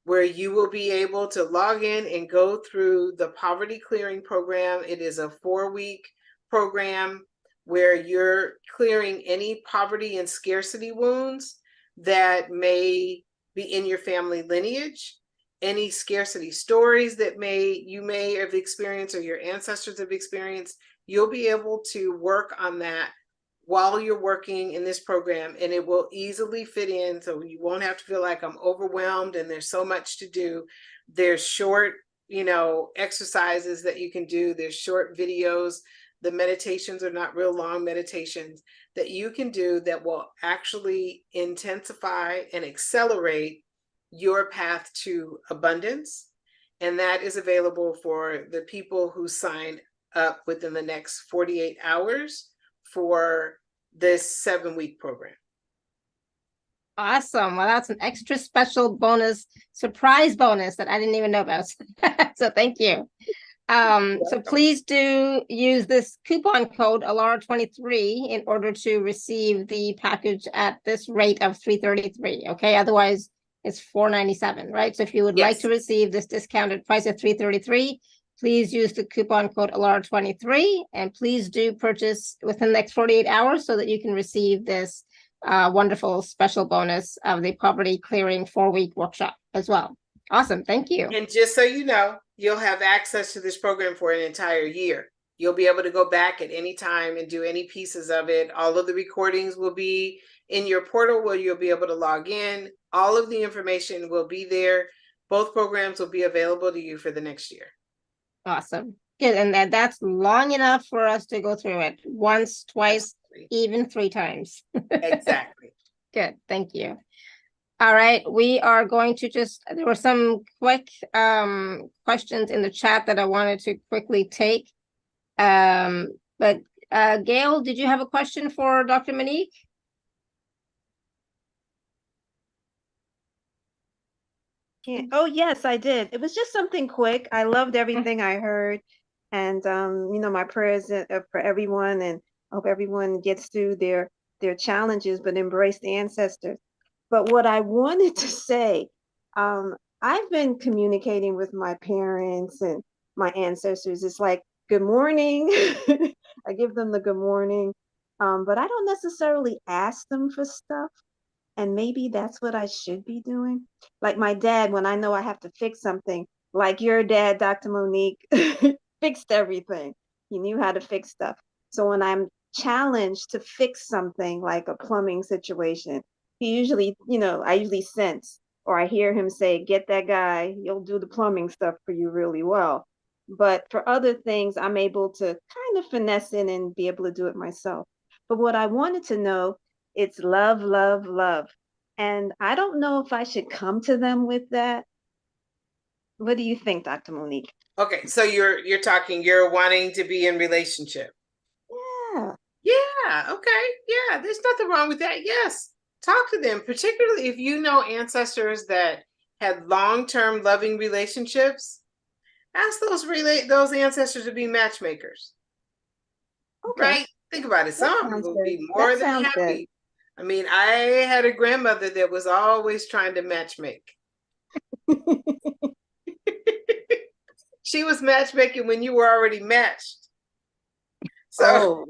where you will be able to log in and go through the poverty clearing program. It is a 4-week program where you're clearing any poverty and scarcity wounds that may be in your family lineage, any scarcity stories that you may have experienced or your ancestors have experienced. You'll be able to work on that while you're working in this program, and it will easily fit in, so you won't have to feel like I'm overwhelmed and there's so much to do. There's short, exercises that you can do. There's short videos. The meditations are not real long meditations that you can do that will actually intensify and accelerate your path to abundance. And that is available for the people who sign up within the next 48 hours for this 7-week program. Awesome. Well, that's an extra special bonus, surprise bonus that I didn't even know about. So thank you. So please do use this coupon code ALARA23 in order to receive the package at this rate of $333. Okay, otherwise it's $497, right? So if you would like to receive this discounted price of $333, please use the coupon code ALARA23, and please do purchase within the next 48 hours so that you can receive this wonderful special bonus of the poverty clearing 4-week workshop as well. Awesome. Thank you. And just so you know, you'll have access to this program for an entire year. You'll be able to go back at any time and do any pieces of it. All of the recordings will be in your portal where you'll be able to log in. All of the information will be there. Both programs will be available to you for the next year. Awesome. Good. And that's long enough for us to go through it once, twice, even 3 times. Exactly. Good. Thank you. All right. We are going to there were some quick questions in the chat that I wanted to quickly take. But Gail, did you have a question for Dr. Monique? Yeah. Oh, yes, I did. It was just something quick. I loved everything I heard. And, my prayers for everyone, and I hope everyone gets through their challenges, but embrace the ancestors. But what I wanted to say, I've been communicating with my parents and my ancestors. It's like, good morning. I give them the good morning. But I don't necessarily ask them for stuff. And maybe that's what I should be doing. Like my dad, when I know I have to fix something, like your dad, Dr. Monique, fixed everything. He knew how to fix stuff. So when I'm challenged to fix something like a plumbing situation, he usually, I usually sense, or I hear him say, get that guy, he'll do the plumbing stuff for you really well. But for other things, I'm able to kind of finesse in and be able to do it myself. But what I wanted to know, it's love, love, love. And I don't know if I should come to them with that. What do you think, Dr. Monique? Okay, so you're wanting to be in relationship. Yeah. Yeah, okay. Yeah, there's nothing wrong with that. Yes. Talk to them, particularly if you know ancestors that had long-term loving relationships. Ask those ancestors to be matchmakers. Okay. Right? Think about it. Some people will be more than happy. Good. I mean, I had a grandmother that was always trying to matchmake. She was matchmaking when you were already matched. So,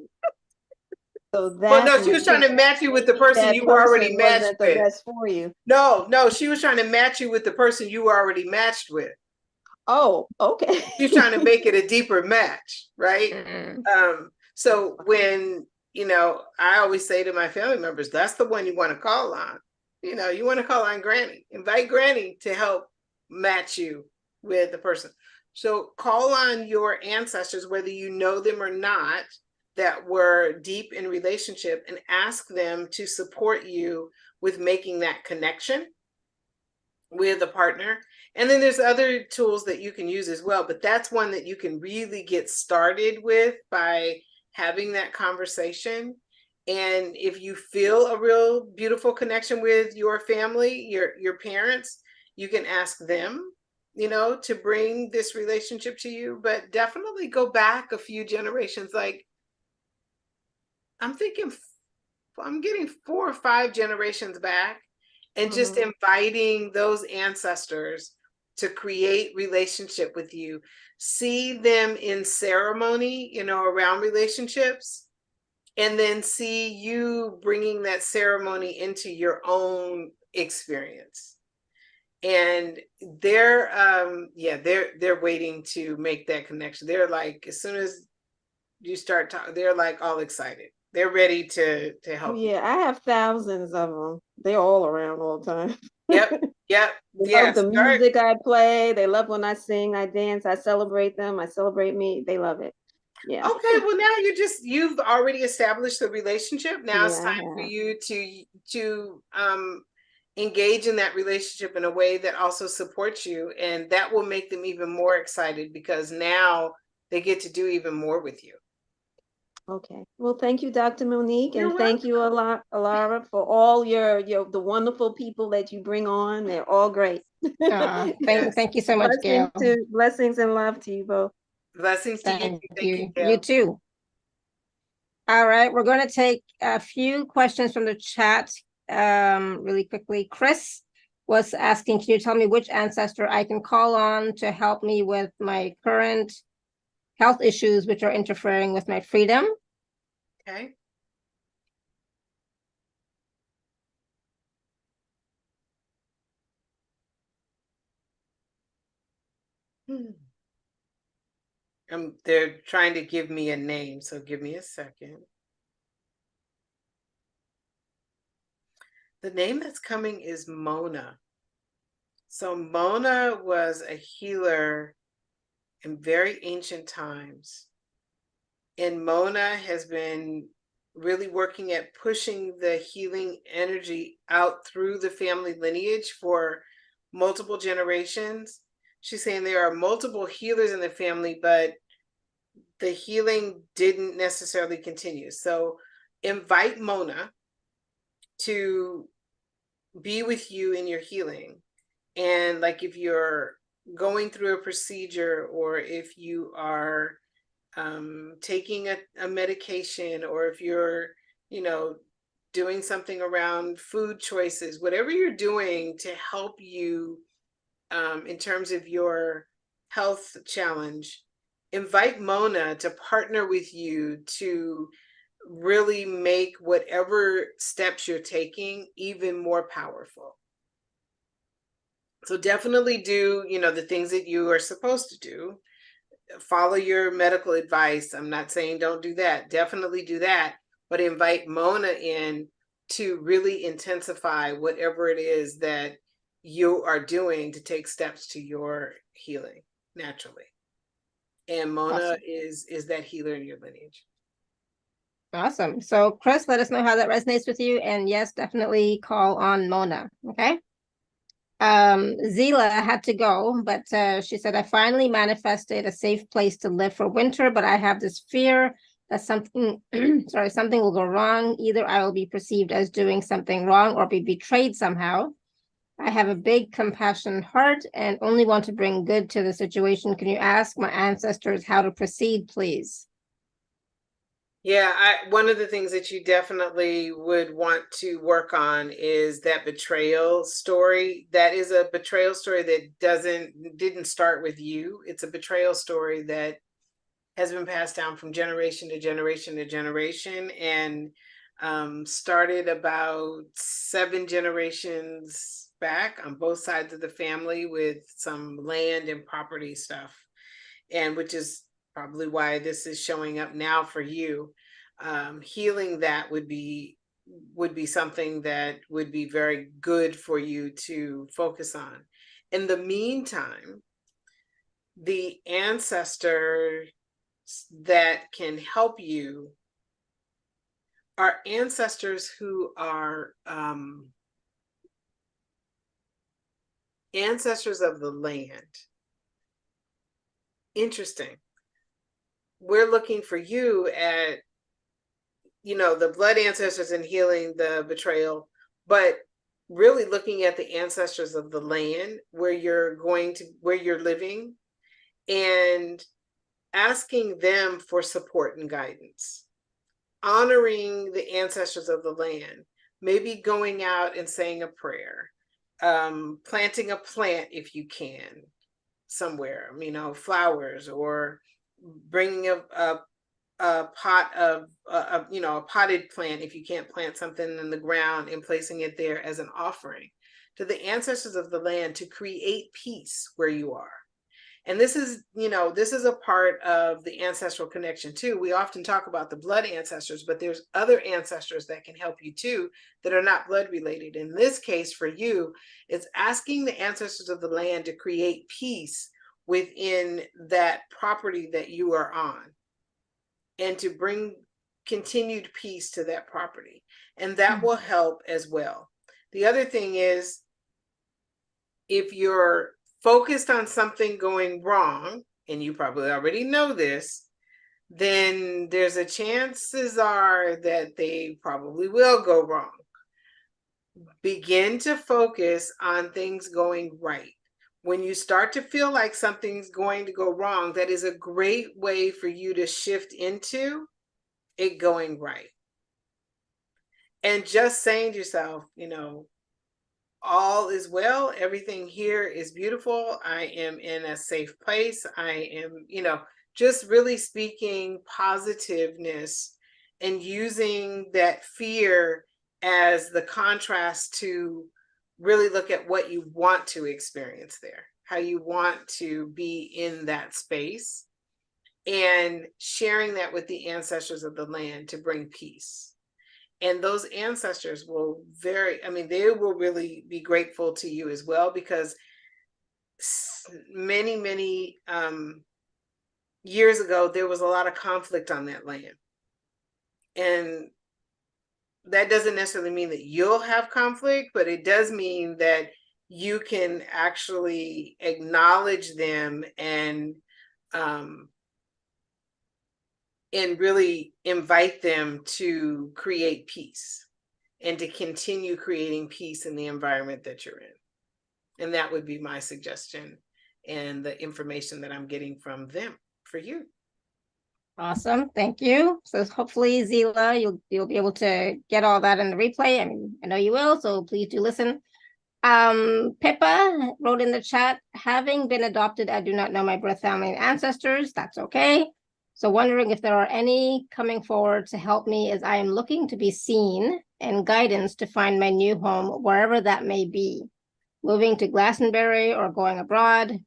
she was trying to match you with the person you were already matched with. That's for you. No, she was trying to match you with the person you were already matched with. Oh, okay. She's trying to make it a deeper match, right? Mm-hmm. So when, I always say to my family members, that's the one you want to call on. You want to call on Granny. Invite Granny to help match you with the person. So call on your ancestors, whether you know them or not, that were deep in relationship, and ask them to support you with making that connection with a partner. And then there's other tools that you can use as well, but that's one that you can really get started with by having that conversation. And if you feel a real beautiful connection with your family, your parents, you can ask them, to bring this relationship to you. But definitely go back a few generations. Like, I'm getting 4 or 5 generations back, and just inviting those ancestors to create relationship with you. See them in ceremony, around relationships, and then see you bringing that ceremony into your own experience. And they're waiting to make that connection. They're like, as soon as you start talking, they're like all excited. They're ready to help. Yeah, I have thousands of them. They're all around all the time. Yep. Yep. They Yeah. love the Start. music I play. They love when I sing, I dance, I celebrate them, I celebrate me. They love it. Yeah. Okay, well now you've already established the relationship. Now it's Yeah, I time for have. you to engage in that relationship in a way that also supports you, and that will make them even more excited because now they get to do even more with you. Okay. Well, thank you, Dr. Monique, You're and thank you, Alara, for all the wonderful people that you bring on. They're all great. Yes. Thank you so much, Gail. Blessings and love to you both. Blessings to you. Thank Thank you, you. Gail. You too. All right, we're going to take a few questions from the chat really quickly. Chris was asking, can you tell me which ancestor I can call on to help me with my current health issues which are interfering with my freedom? Okay. They're trying to give me a name, so give me a second. The name that's coming is Mona. So Mona was a healer in very ancient times. And Mona has been really working at pushing the healing energy out through the family lineage for multiple generations. She's saying there are multiple healers in the family, but the healing didn't necessarily continue. So invite Mona to be with you in your healing. And like if you're going through a procedure, or if you are taking a medication, or if you're, doing something around food choices, whatever you're doing to help you in terms of your health challenge, invite Mona to partner with you to really make whatever steps you're taking even more powerful. So definitely do, the things that you are supposed to do. Follow your medical advice. I'm not saying don't do that. Definitely do that. But invite Mona in to really intensify whatever it is that you are doing to take steps to your healing naturally. And Mona Awesome. is that healer in your lineage. Awesome. So Chris, let us know how that resonates with you. And yes, definitely call on Mona. Okay. Zila had to go, but she said, I finally manifested a safe place to live for winter, but I have this fear that something something will go wrong. Either I will be perceived as doing something wrong or be betrayed somehow. I have a big compassion heart and only want to bring good to the situation. Can you ask my ancestors how to proceed, please? Yeah, one of the things that you definitely would want to work on is that betrayal story. That is a betrayal story that didn't start with you. It's a betrayal story that has been passed down from generation to generation to generation, and started about 7 generations back on both sides of the family with some land and property stuff, and which is probably why this is showing up now for you. Healing that would be something that would be very good for you to focus on. In the meantime, the ancestors that can help you are ancestors who are ancestors of the land. Interesting. We're looking for you at, the blood ancestors and healing the betrayal, but really looking at the ancestors of the land where you're living, and asking them for support and guidance, honoring the ancestors of the land, maybe going out and saying a prayer, planting a plant if you can somewhere, flowers, or bringing a pot of a potted plant if you can't plant something in the ground, and placing it there as an offering to the ancestors of the land to create peace where you are. And this is, this is a part of the ancestral connection too. We often talk about the blood ancestors, but there's other ancestors that can help you too that are not blood related. In this case, for you, it's asking the ancestors of the land to create peace within that property that you are on and to bring continued peace to that property. And that will help as well. The other thing is, if you're focused on something going wrong, and you probably already know this, then there's a chances are that they probably will go wrong. Begin to focus on things going right. When you start to feel like something's going to go wrong, that is a great way for you to shift into it going right. And just saying to yourself, all is well, everything here is beautiful, I am in a safe place, I am, just really speaking positiveness and using that fear as the contrast to really look at what you want to experience there, how you want to be in that space, and sharing that with the ancestors of the land to bring peace. And those ancestors will they will really be grateful to you as well, because many, many years ago, there was a lot of conflict on that land. And that doesn't necessarily mean that you'll have conflict, but it does mean that you can actually acknowledge them and really invite them to create peace and to continue creating peace in the environment that you're in. And that would be my suggestion and the information that I'm getting from them for you. Awesome. Thank you. So hopefully, Zila, you'll be able to get all that in the replay. I mean, I know you will, so please do listen. Pippa wrote in the chat, having been adopted, I do not know my birth family and ancestors. That's okay. So wondering if there are any coming forward to help me as I am looking to be seen and guidance to find my new home, wherever that may be. Moving to Glastonbury or going abroad.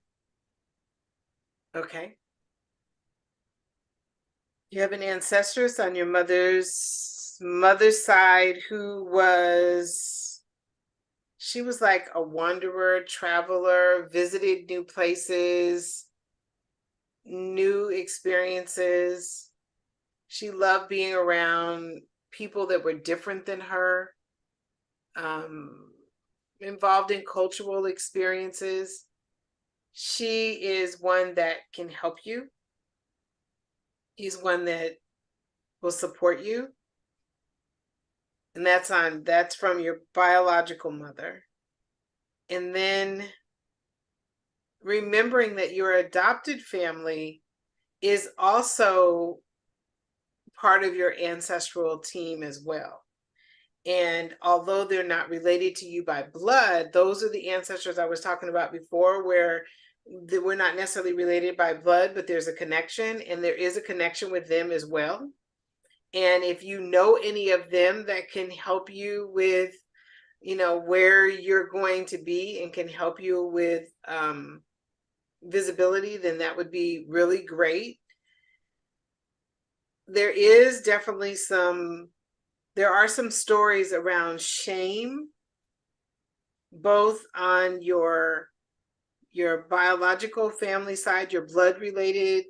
Okay. You have an ancestress on your mother's side who she was like a wanderer, traveler, visited new places, new experiences. She loved being around people that were different than her, involved in cultural experiences. She is one that can help you. He's one that will support you. And that's from your biological mother. And then remembering that your adopted family is also part of your ancestral team as well. And although they're not related to you by blood, those are the ancestors I was talking about before, where we're not necessarily related by blood, but there's a connection, and there is a connection with them as well. And if you know any of them that can help you with, where you're going to be and can help you with visibility, then that would be really great. There is definitely there are some stories around shame, both on your biological family side, your blood related,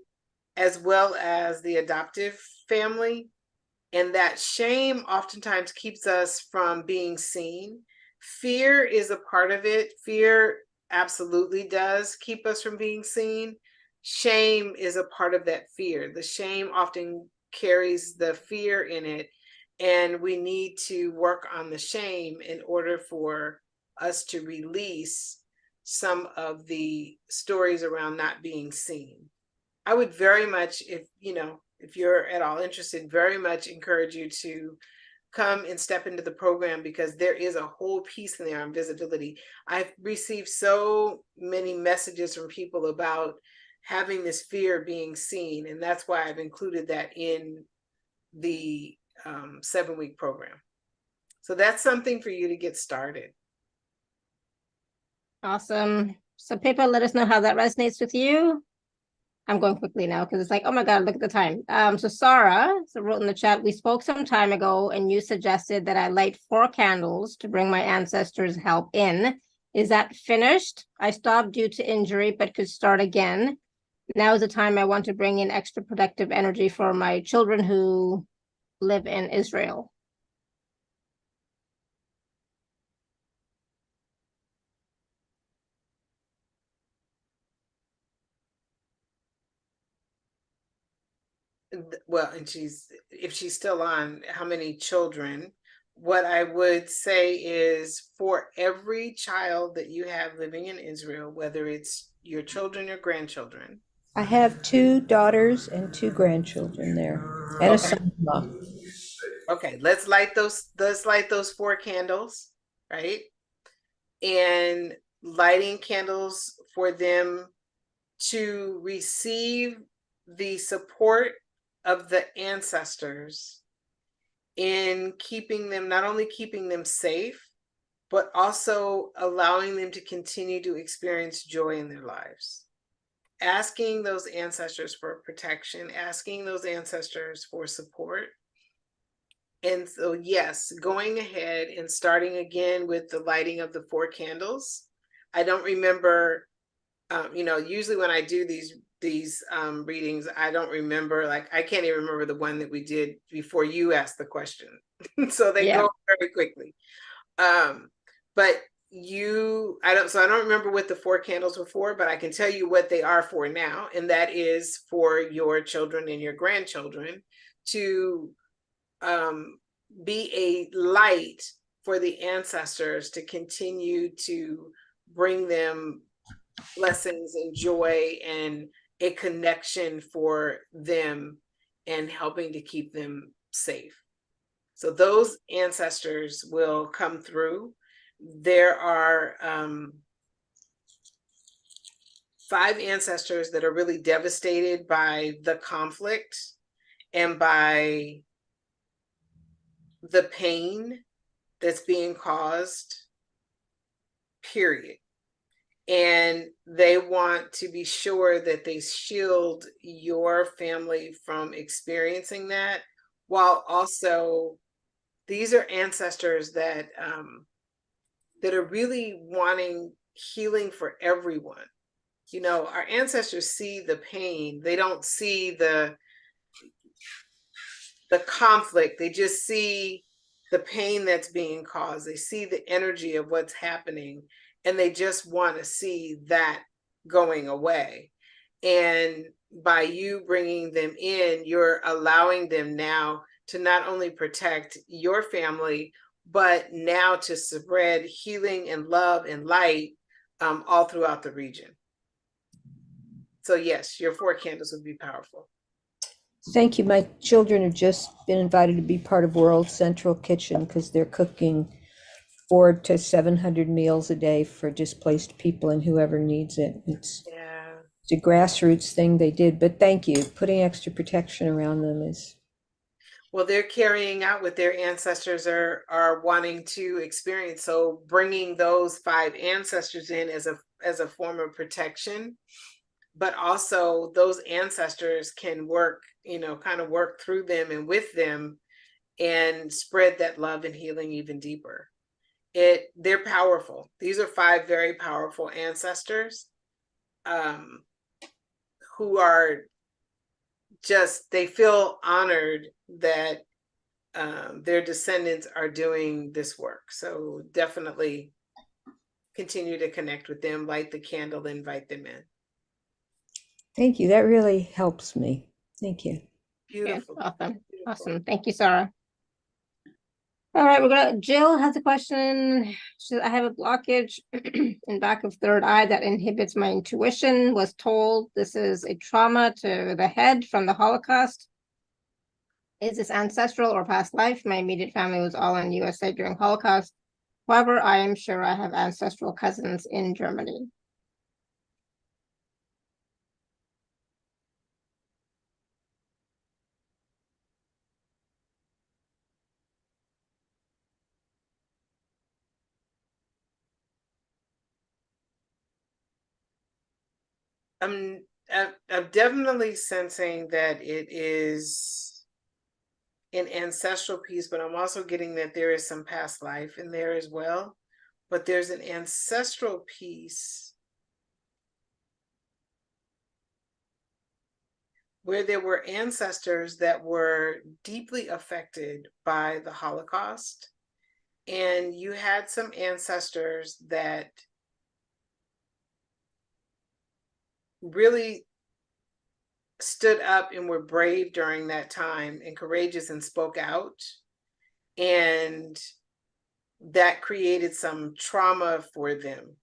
as well as the adoptive family. And that shame oftentimes keeps us from being seen. Fear is a part of it. Fear absolutely does keep us from being seen. Shame is a part of that fear. The shame often carries the fear in it, and we need to work on the shame in order for us to release some of the stories around not being seen. I would very much, if you're at all interested, very much encourage you to come and step into the program, because there is a whole piece in there on visibility. I've received so many messages from people about having this fear of being seen, and that's why I've included that in the 7-week program. So that's something for you to get started. Awesome. So people, let us know how that resonates with you. I'm going quickly now because it's like, oh my God, look at the time. So Sarah wrote in the chat, we spoke some time ago and you suggested that I light 4 candles to bring my ancestors' help in. Is that finished? I stopped due to injury, but could start again. Now is the time I want to bring in extra protective energy for my children who live in Israel. Well, and if she's still on, how many children? What I would say is for every child that you have living in Israel, whether it's your children or grandchildren. I have 2 daughters and 2 grandchildren there, and a Okay. son-in-law. Okay, let's light those 4 candles, right? And lighting candles for them to receive the support of the ancestors in keeping them, not only keeping them safe, but also allowing them to continue to experience joy in their lives. Asking those ancestors for protection, asking those ancestors for support. And so, yes, going ahead and starting again with the lighting of the 4 candles. I don't remember, usually when I do these readings, I don't remember, like, I can't even remember the one that we did before you asked the question. So they go very quickly. But I don't remember what the 4 candles were for, but I can tell you what they are for now. And that is for your children and your grandchildren to be a light for the ancestors to continue to bring them blessings and joy and a connection for them and helping to keep them safe. So those ancestors will come through. There are 5 ancestors that are really devastated by the conflict and by the pain that's being caused, period. And they want to be sure that they shield your family from experiencing that, while also these are ancestors that are really wanting healing for everyone. Our ancestors see the pain. They don't see the conflict. They just see the pain that's being caused. They see the energy of what's happening, and they just want to see that going away. And by you bringing them in, you're allowing them now to not only protect your family, but now to spread healing and love and light all throughout the region. So yes, your 4 candles would be powerful. Thank you. My children have just been invited to be part of World Central Kitchen because they're cooking 400 to 700 meals a day for displaced people and whoever needs it. It's a grassroots thing they did, but thank you. Putting extra protection around them is. Well, they're carrying out what their ancestors are wanting to experience. So bringing those 5 ancestors in as a form of protection, but also those ancestors can work, kind of work through them and with them and spread that love and healing even deeper. They're powerful. These are 5 very powerful ancestors who are just, they feel honored that their descendants are doing this work. So definitely continue to connect with them, light the candle, invite them in. Thank you. That really helps me. Thank you. Beautiful. Yeah, awesome. Thank you, Sarah. All right, Jill has a question. I have a blockage in back of third eye that inhibits my intuition. Was told this is a trauma to the head from the Holocaust. Is this ancestral or past life? My immediate family was all in USA during Holocaust. However, I am sure I have ancestral cousins in Germany. I'm definitely sensing that it is an ancestral piece, but I'm also getting that there is some past life in there as well. But there's an ancestral piece where there were ancestors that were deeply affected by the Holocaust. And you had some ancestors that really stood up and were brave during that time and courageous and spoke out. And that created some trauma for them.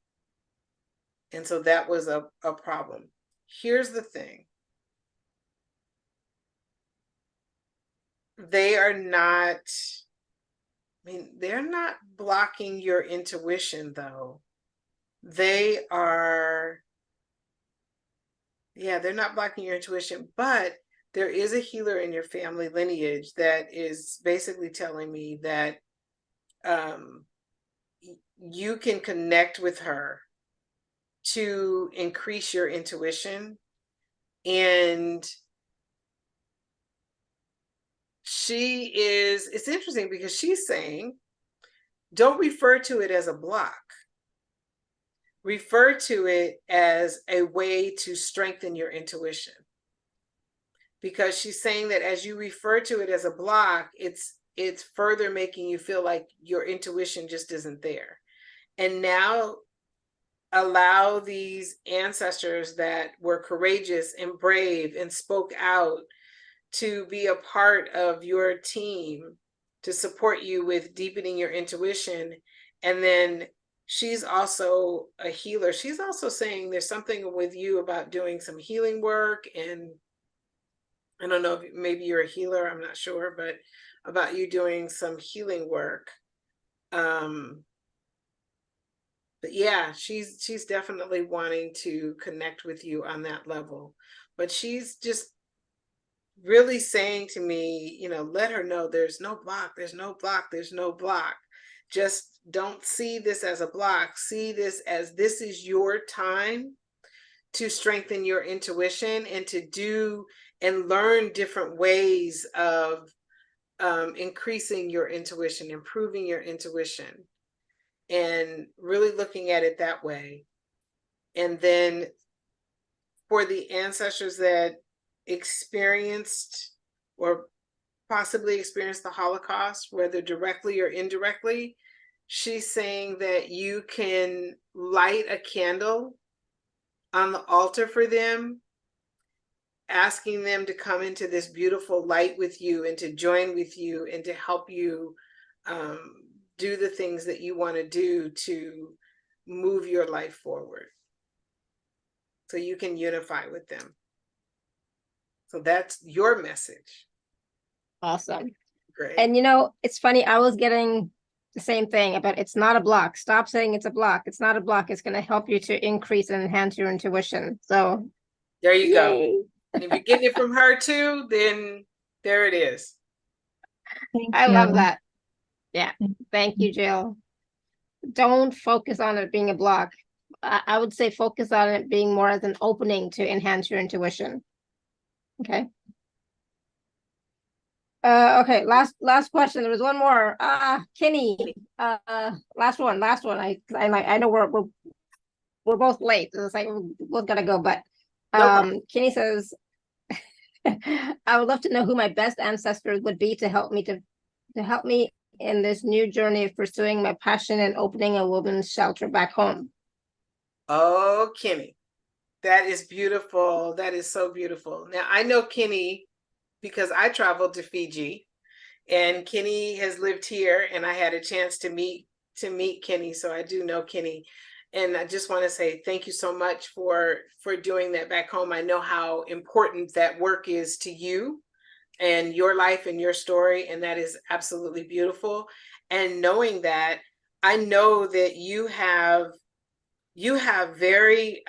And so that was a problem. Here's the thing. They are not, they're not blocking your intuition though. They are, yeah, they're not blocking your intuition, but there is a healer in your family lineage that is basically telling me that you can connect with her to increase your intuition. And it's interesting because she's saying, don't refer to it as a block. Refer to it as a way to strengthen your intuition. Because she's saying that as you refer to it as a block, it's further making you feel like your intuition just isn't there. And now allow these ancestors that were courageous and brave and spoke out to be a part of your team to support you with deepening your intuition. And then she's also a healer. She's also saying there's something with you about doing some healing work. And I don't know if maybe you're a healer, I'm not sure, but about you doing some healing work. But yeah, she's definitely wanting to connect with you on that level. But she's just really saying to me, let her know there's no block, there's no block, there's no block. Just don't see this as a block. See this as this is your time to strengthen your intuition and to do and learn different ways of increasing your intuition, improving your intuition, and really looking at it that way. And then for the ancestors that experienced or possibly experienced the Holocaust, whether directly or indirectly, she's saying that you can light a candle on the altar for them, asking them to come into this beautiful light with you and to join with you and to help you do the things that you want to do to move your life forward so you can unify with them. So that's your message. Awesome. Great. And it's funny, I was getting the same thing about it's not a block. Stop saying it's a block. It's not a block. It's going to help you to increase and enhance your intuition. So there you yay. Go. And if you're getting it from her too, then there it is. I love that. Yeah. Thank you, Jill. Don't focus on it being a block. I would say focus on it being more as an opening to enhance your intuition. Okay. Okay, last question. There was one more. Kenny. Last one. I know we're both late. It's like we're both gotta go, but Kenny says, I would love to know who my best ancestors would be to help me in this new journey of pursuing my passion and opening a women's shelter back home. Oh, Kenny, that is beautiful. That is so beautiful. Now I know Kenny because I traveled to Fiji, and Kenny has lived here, and I had a chance to meet Kenny, so I do know Kenny. And I just want to say thank you so much for doing that back home. I know how important that work is to you and your life and your story, and that is absolutely beautiful. And knowing that, I know that you have very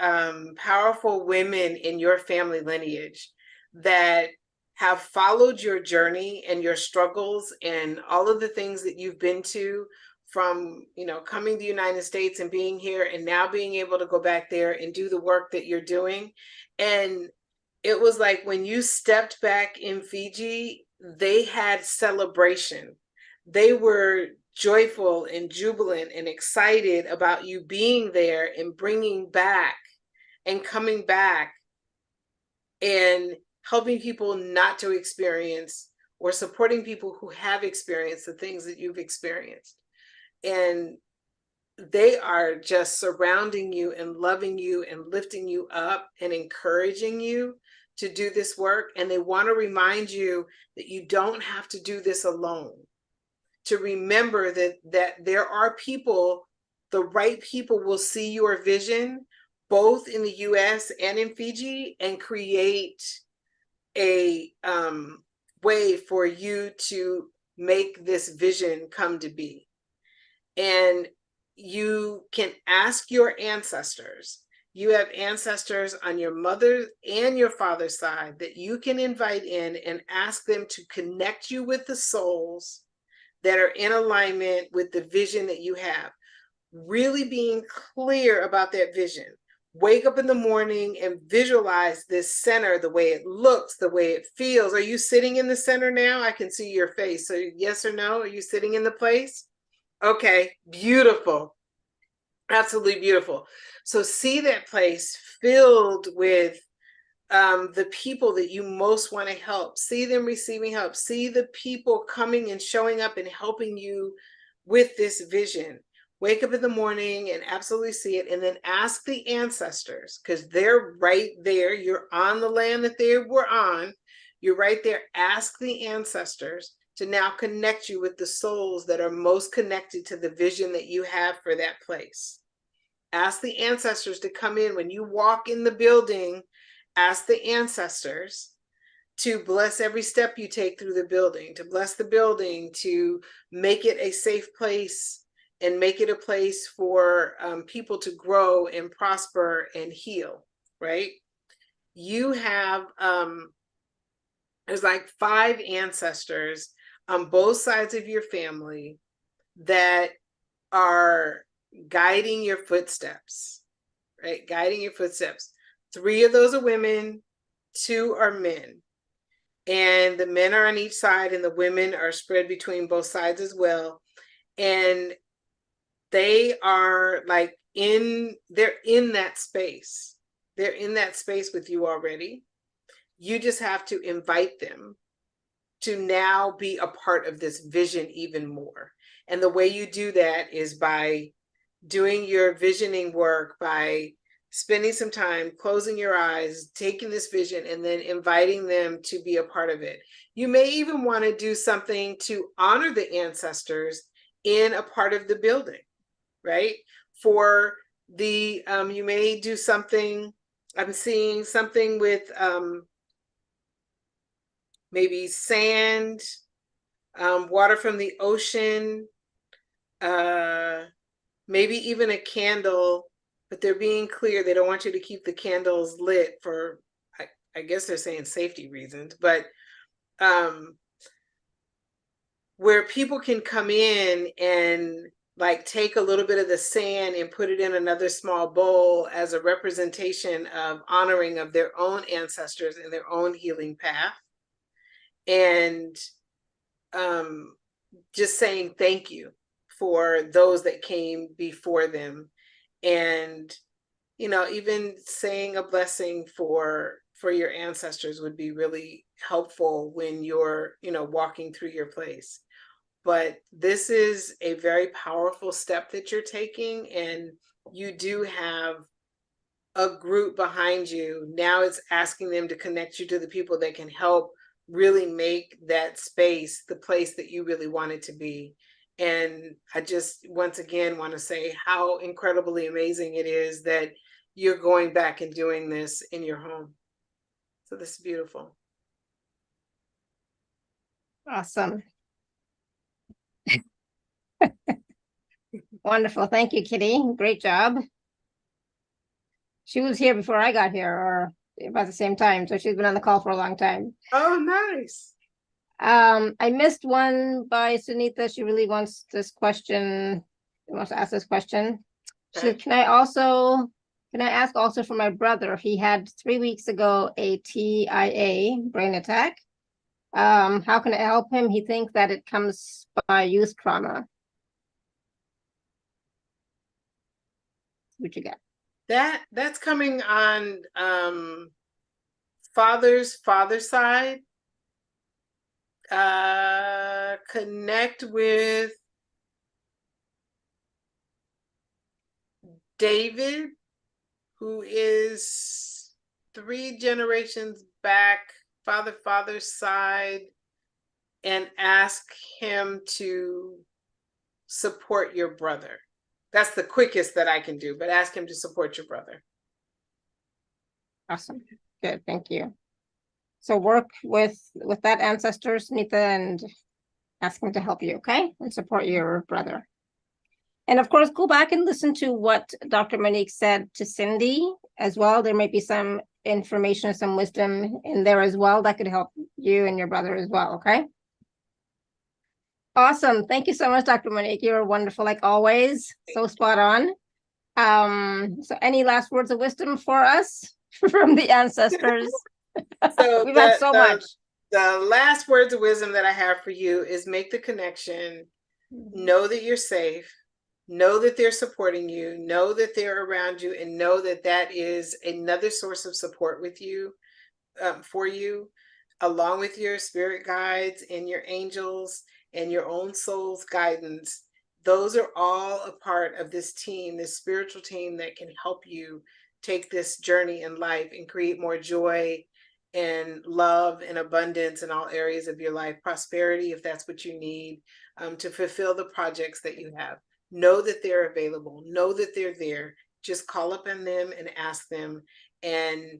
powerful women in your family lineage that have followed your journey and your struggles and all of the things that you've been from, you know, coming to the United States and being here and now being able to go back there and do the work that you're doing. And it was like when you stepped back in Fiji, they had celebration. They were joyful and jubilant and excited about you being there and bringing back and coming back and helping people not to experience, or supporting people who have experienced the things that you've experienced. And they are just surrounding you and loving you and lifting you up and encouraging you to do this work. And they want to remind you that you don't have to do this alone. To remember that there are people, the right people will see your vision, both in the US and in Fiji, and create a way for you to make this vision come to be. And you can ask your ancestors. You have ancestors on your mother and your father's side that you can invite in and ask them to connect you with the souls that are in alignment with the vision that you have. Really being clear about that vision. Wake up in the morning and visualize this center, the way it looks, the way it feels. Are you sitting in the center now? I can see your face. So yes or no? Are you sitting in the place? Okay, beautiful. Absolutely beautiful. So see that place filled with the people that you most want to help. See them receiving help. See the people coming and showing up and helping you with this vision. Wake up in the morning and absolutely see it, and then ask the ancestors, because they're right there. You're on the land that they were on. You're right there. Ask the ancestors to now connect you with the souls that are most connected to the vision that you have for that place. Ask the ancestors to come in when you walk in the building. Ask the ancestors to bless every step you take through the building, to bless the building, to make it a safe place and make it a place for people to grow and prosper and heal, right? You have, there's like 5 ancestors on both sides of your family that are guiding your footsteps, right? Guiding your footsteps. 3 of those are women, 2 are men. And the men are on each side and the women are spread between both sides as well. And they are like they're in that space. They're in that space with you already. You just have to invite them to now be a part of this vision even more. And the way you do that is by doing your visioning work, by spending some time, closing your eyes, taking this vision, and then inviting them to be a part of it. You may even want to do something to honor the ancestors in a part of the building, right? For the, you may do something, I'm seeing something with maybe sand, water from the ocean, maybe even a candle, but they're being clear. They don't want you to keep the candles lit for, I guess they're saying safety reasons, but where people can come in and like take a little bit of the sand and put it in another small bowl as a representation of honoring of their own ancestors and their own healing path. And just saying thank you for those that came before them. And, you know, even saying a blessing for your ancestors would be really helpful when you're, you know, walking through your place. But this is a very powerful step that you're taking, and you do have a group behind you. Now it's asking them to connect you to the people that can help really make that space the place that you really want it to be. And I just, once again, want to say how incredibly amazing it is that you're going back and doing this in your home. So this is beautiful. Awesome. Wonderful. Thank you, Kitty. Great job. She was here before I got here, or about the same time. So she's been on the call for a long time. Oh, nice. I missed one by Sunita. She really wants this question. She wants to ask this question. She said, can I ask also for my brother? He had 3 weeks ago a TIA, brain attack. How can I help him? He thinks that it comes by youth trauma. What you got? That's coming on father's side. Connect with David, who is 3 generations back, father's side, and ask him to support your brother. That's the quickest that I can do, but ask him to support your brother. Awesome. Good. Thank you. So work with that ancestor, Sunita, and ask him to help you, okay? And support your brother. And of course, go back and listen to what Dr. Monique said to Cindy as well. There might be some information, some wisdom in there as well that could help you and your brother as well, okay? Awesome. Thank you so much, Dr. Monique. You're wonderful, like always. So spot on. So any last words of wisdom for us from the ancestors? So we've had so much. The last words of wisdom that I have for you is make the connection. Know that you're safe. Know that they're supporting you. Know that they're around you, and know that that is another source of support with you, for you, along with your spirit guides and your angels and your own soul's guidance. Those are all a part of this team, this spiritual team that can help you take this journey in life and create more joy and love and abundance in all areas of your life, prosperity, if that's what you need, to fulfill the projects that you have. Know that they're available. Know that they're there. Just call up on them and ask them. And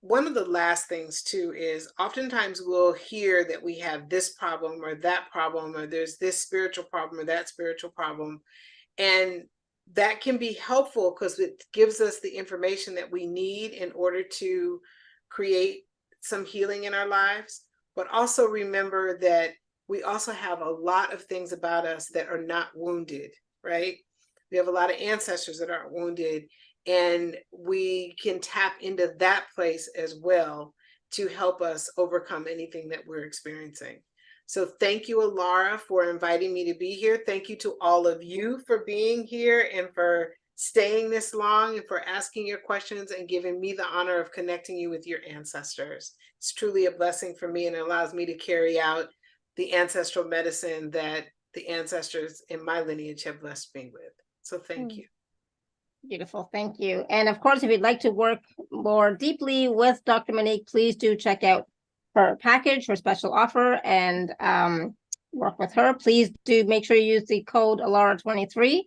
one of the last things too is oftentimes we'll hear that we have this problem or that problem, or there's this spiritual problem or that spiritual problem. And that can be helpful because it gives us the information that we need in order to create some healing in our lives. But also remember that we also have a lot of things about us that are not wounded, right? We have a lot of ancestors that aren't wounded, and we can tap into that place as well to help us overcome anything that we're experiencing. So thank you, Alara, for inviting me to be here. Thank you to all of you for being here and for staying this long and for asking your questions and giving me the honor of connecting you with your ancestors. It's truly a blessing for me, and it allows me to carry out the ancestral medicine that the ancestors in my lineage have blessed me with. So thank you. Beautiful. Thank you. And of course, if you'd like to work more deeply with Dr. Monique, please do check out her package, her special offer, and work with her. Please do make sure you use the code ALARA23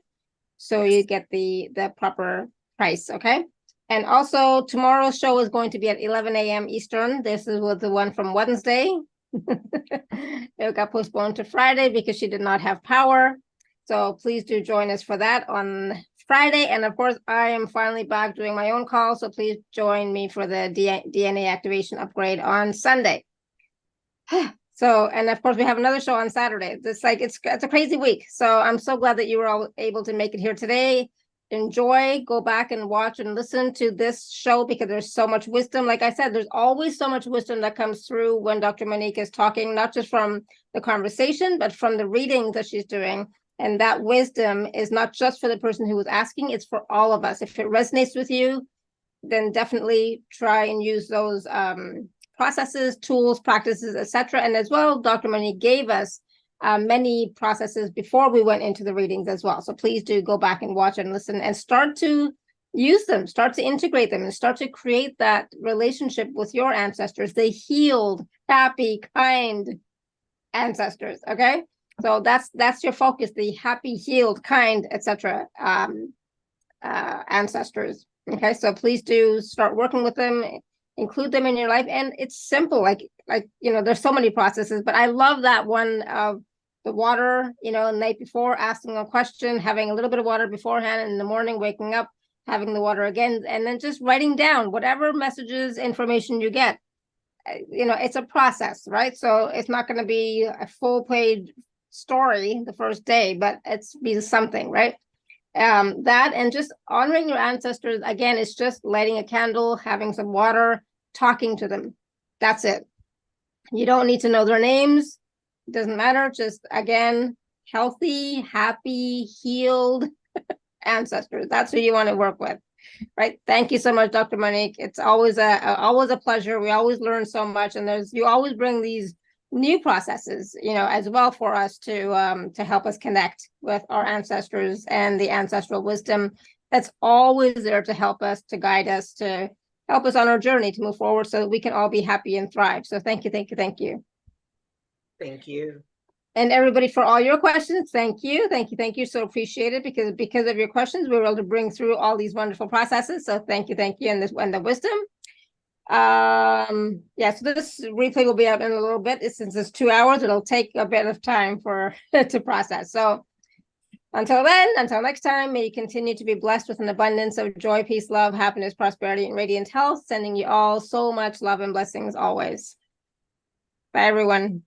so you get the proper price, okay? And also, tomorrow's show is going to be at 11 a.m. Eastern. This is the one from Wednesday. It got postponed to Friday because she did not have power. So please do join us for that on Friday. And of course, I am finally back doing my own call. So please join me for the DNA activation upgrade on Sunday. So, and of course, we have another show on Saturday. It's a crazy week. So I'm so glad that you were all able to make it here today. Enjoy, go back and watch and listen to this show because there's so much wisdom. Like I said, there's always so much wisdom that comes through when Dr. Monique is talking, not just from the conversation, but from the readings that she's doing. And that wisdom is not just for the person who was asking, it's for all of us. If it resonates with you, then definitely try and use those processes, tools, practices, etc. And as well, Dr. Monique gave us many processes before we went into the readings as well. So please do go back and watch and listen and start to use them, start to integrate them, and start to create that relationship with your ancestors, the healed, happy, kind ancestors, okay? So that's your focus, the happy, healed, kind, etc. Ancestors. Okay, so please do start working with them, include them in your life, and it's simple. Like there's so many processes, but I love that one of the water. The night before, asking a question, having a little bit of water beforehand, and in the morning, waking up, having the water again, and then just writing down whatever messages, information you get. it's a process, right? So it's not going to be a full page story the first day, but it's be something, right? That and just honoring your ancestors, again, it's just lighting a candle, having some water, talking to them. That's it. You don't need to know their names. It doesn't matter. Just, again, healthy, happy, healed ancestors. That's who you want to work with, right? Thank you so much, Dr. Monique. It's always a pleasure. We always learn so much, and you always bring these new processes, as well for us to help us connect with our ancestors and the ancestral wisdom that's always there to help us, to guide us, to help us on our journey to move forward so that we can all be happy and thrive. So thank you, thank you, thank you. Thank you. And everybody for all your questions. Thank you. Thank you. Thank you. So appreciate it because of your questions, we were able to bring through all these wonderful processes. So thank you. Thank you. And the wisdom. Yeah, so this replay will be out in a little bit. Since it's 2 hours, it'll take a bit of time to process. So until then, until next time, may you continue to be blessed with an abundance of joy, peace, love, happiness, prosperity, and radiant health. Sending you all so much love and blessings always. Bye, everyone.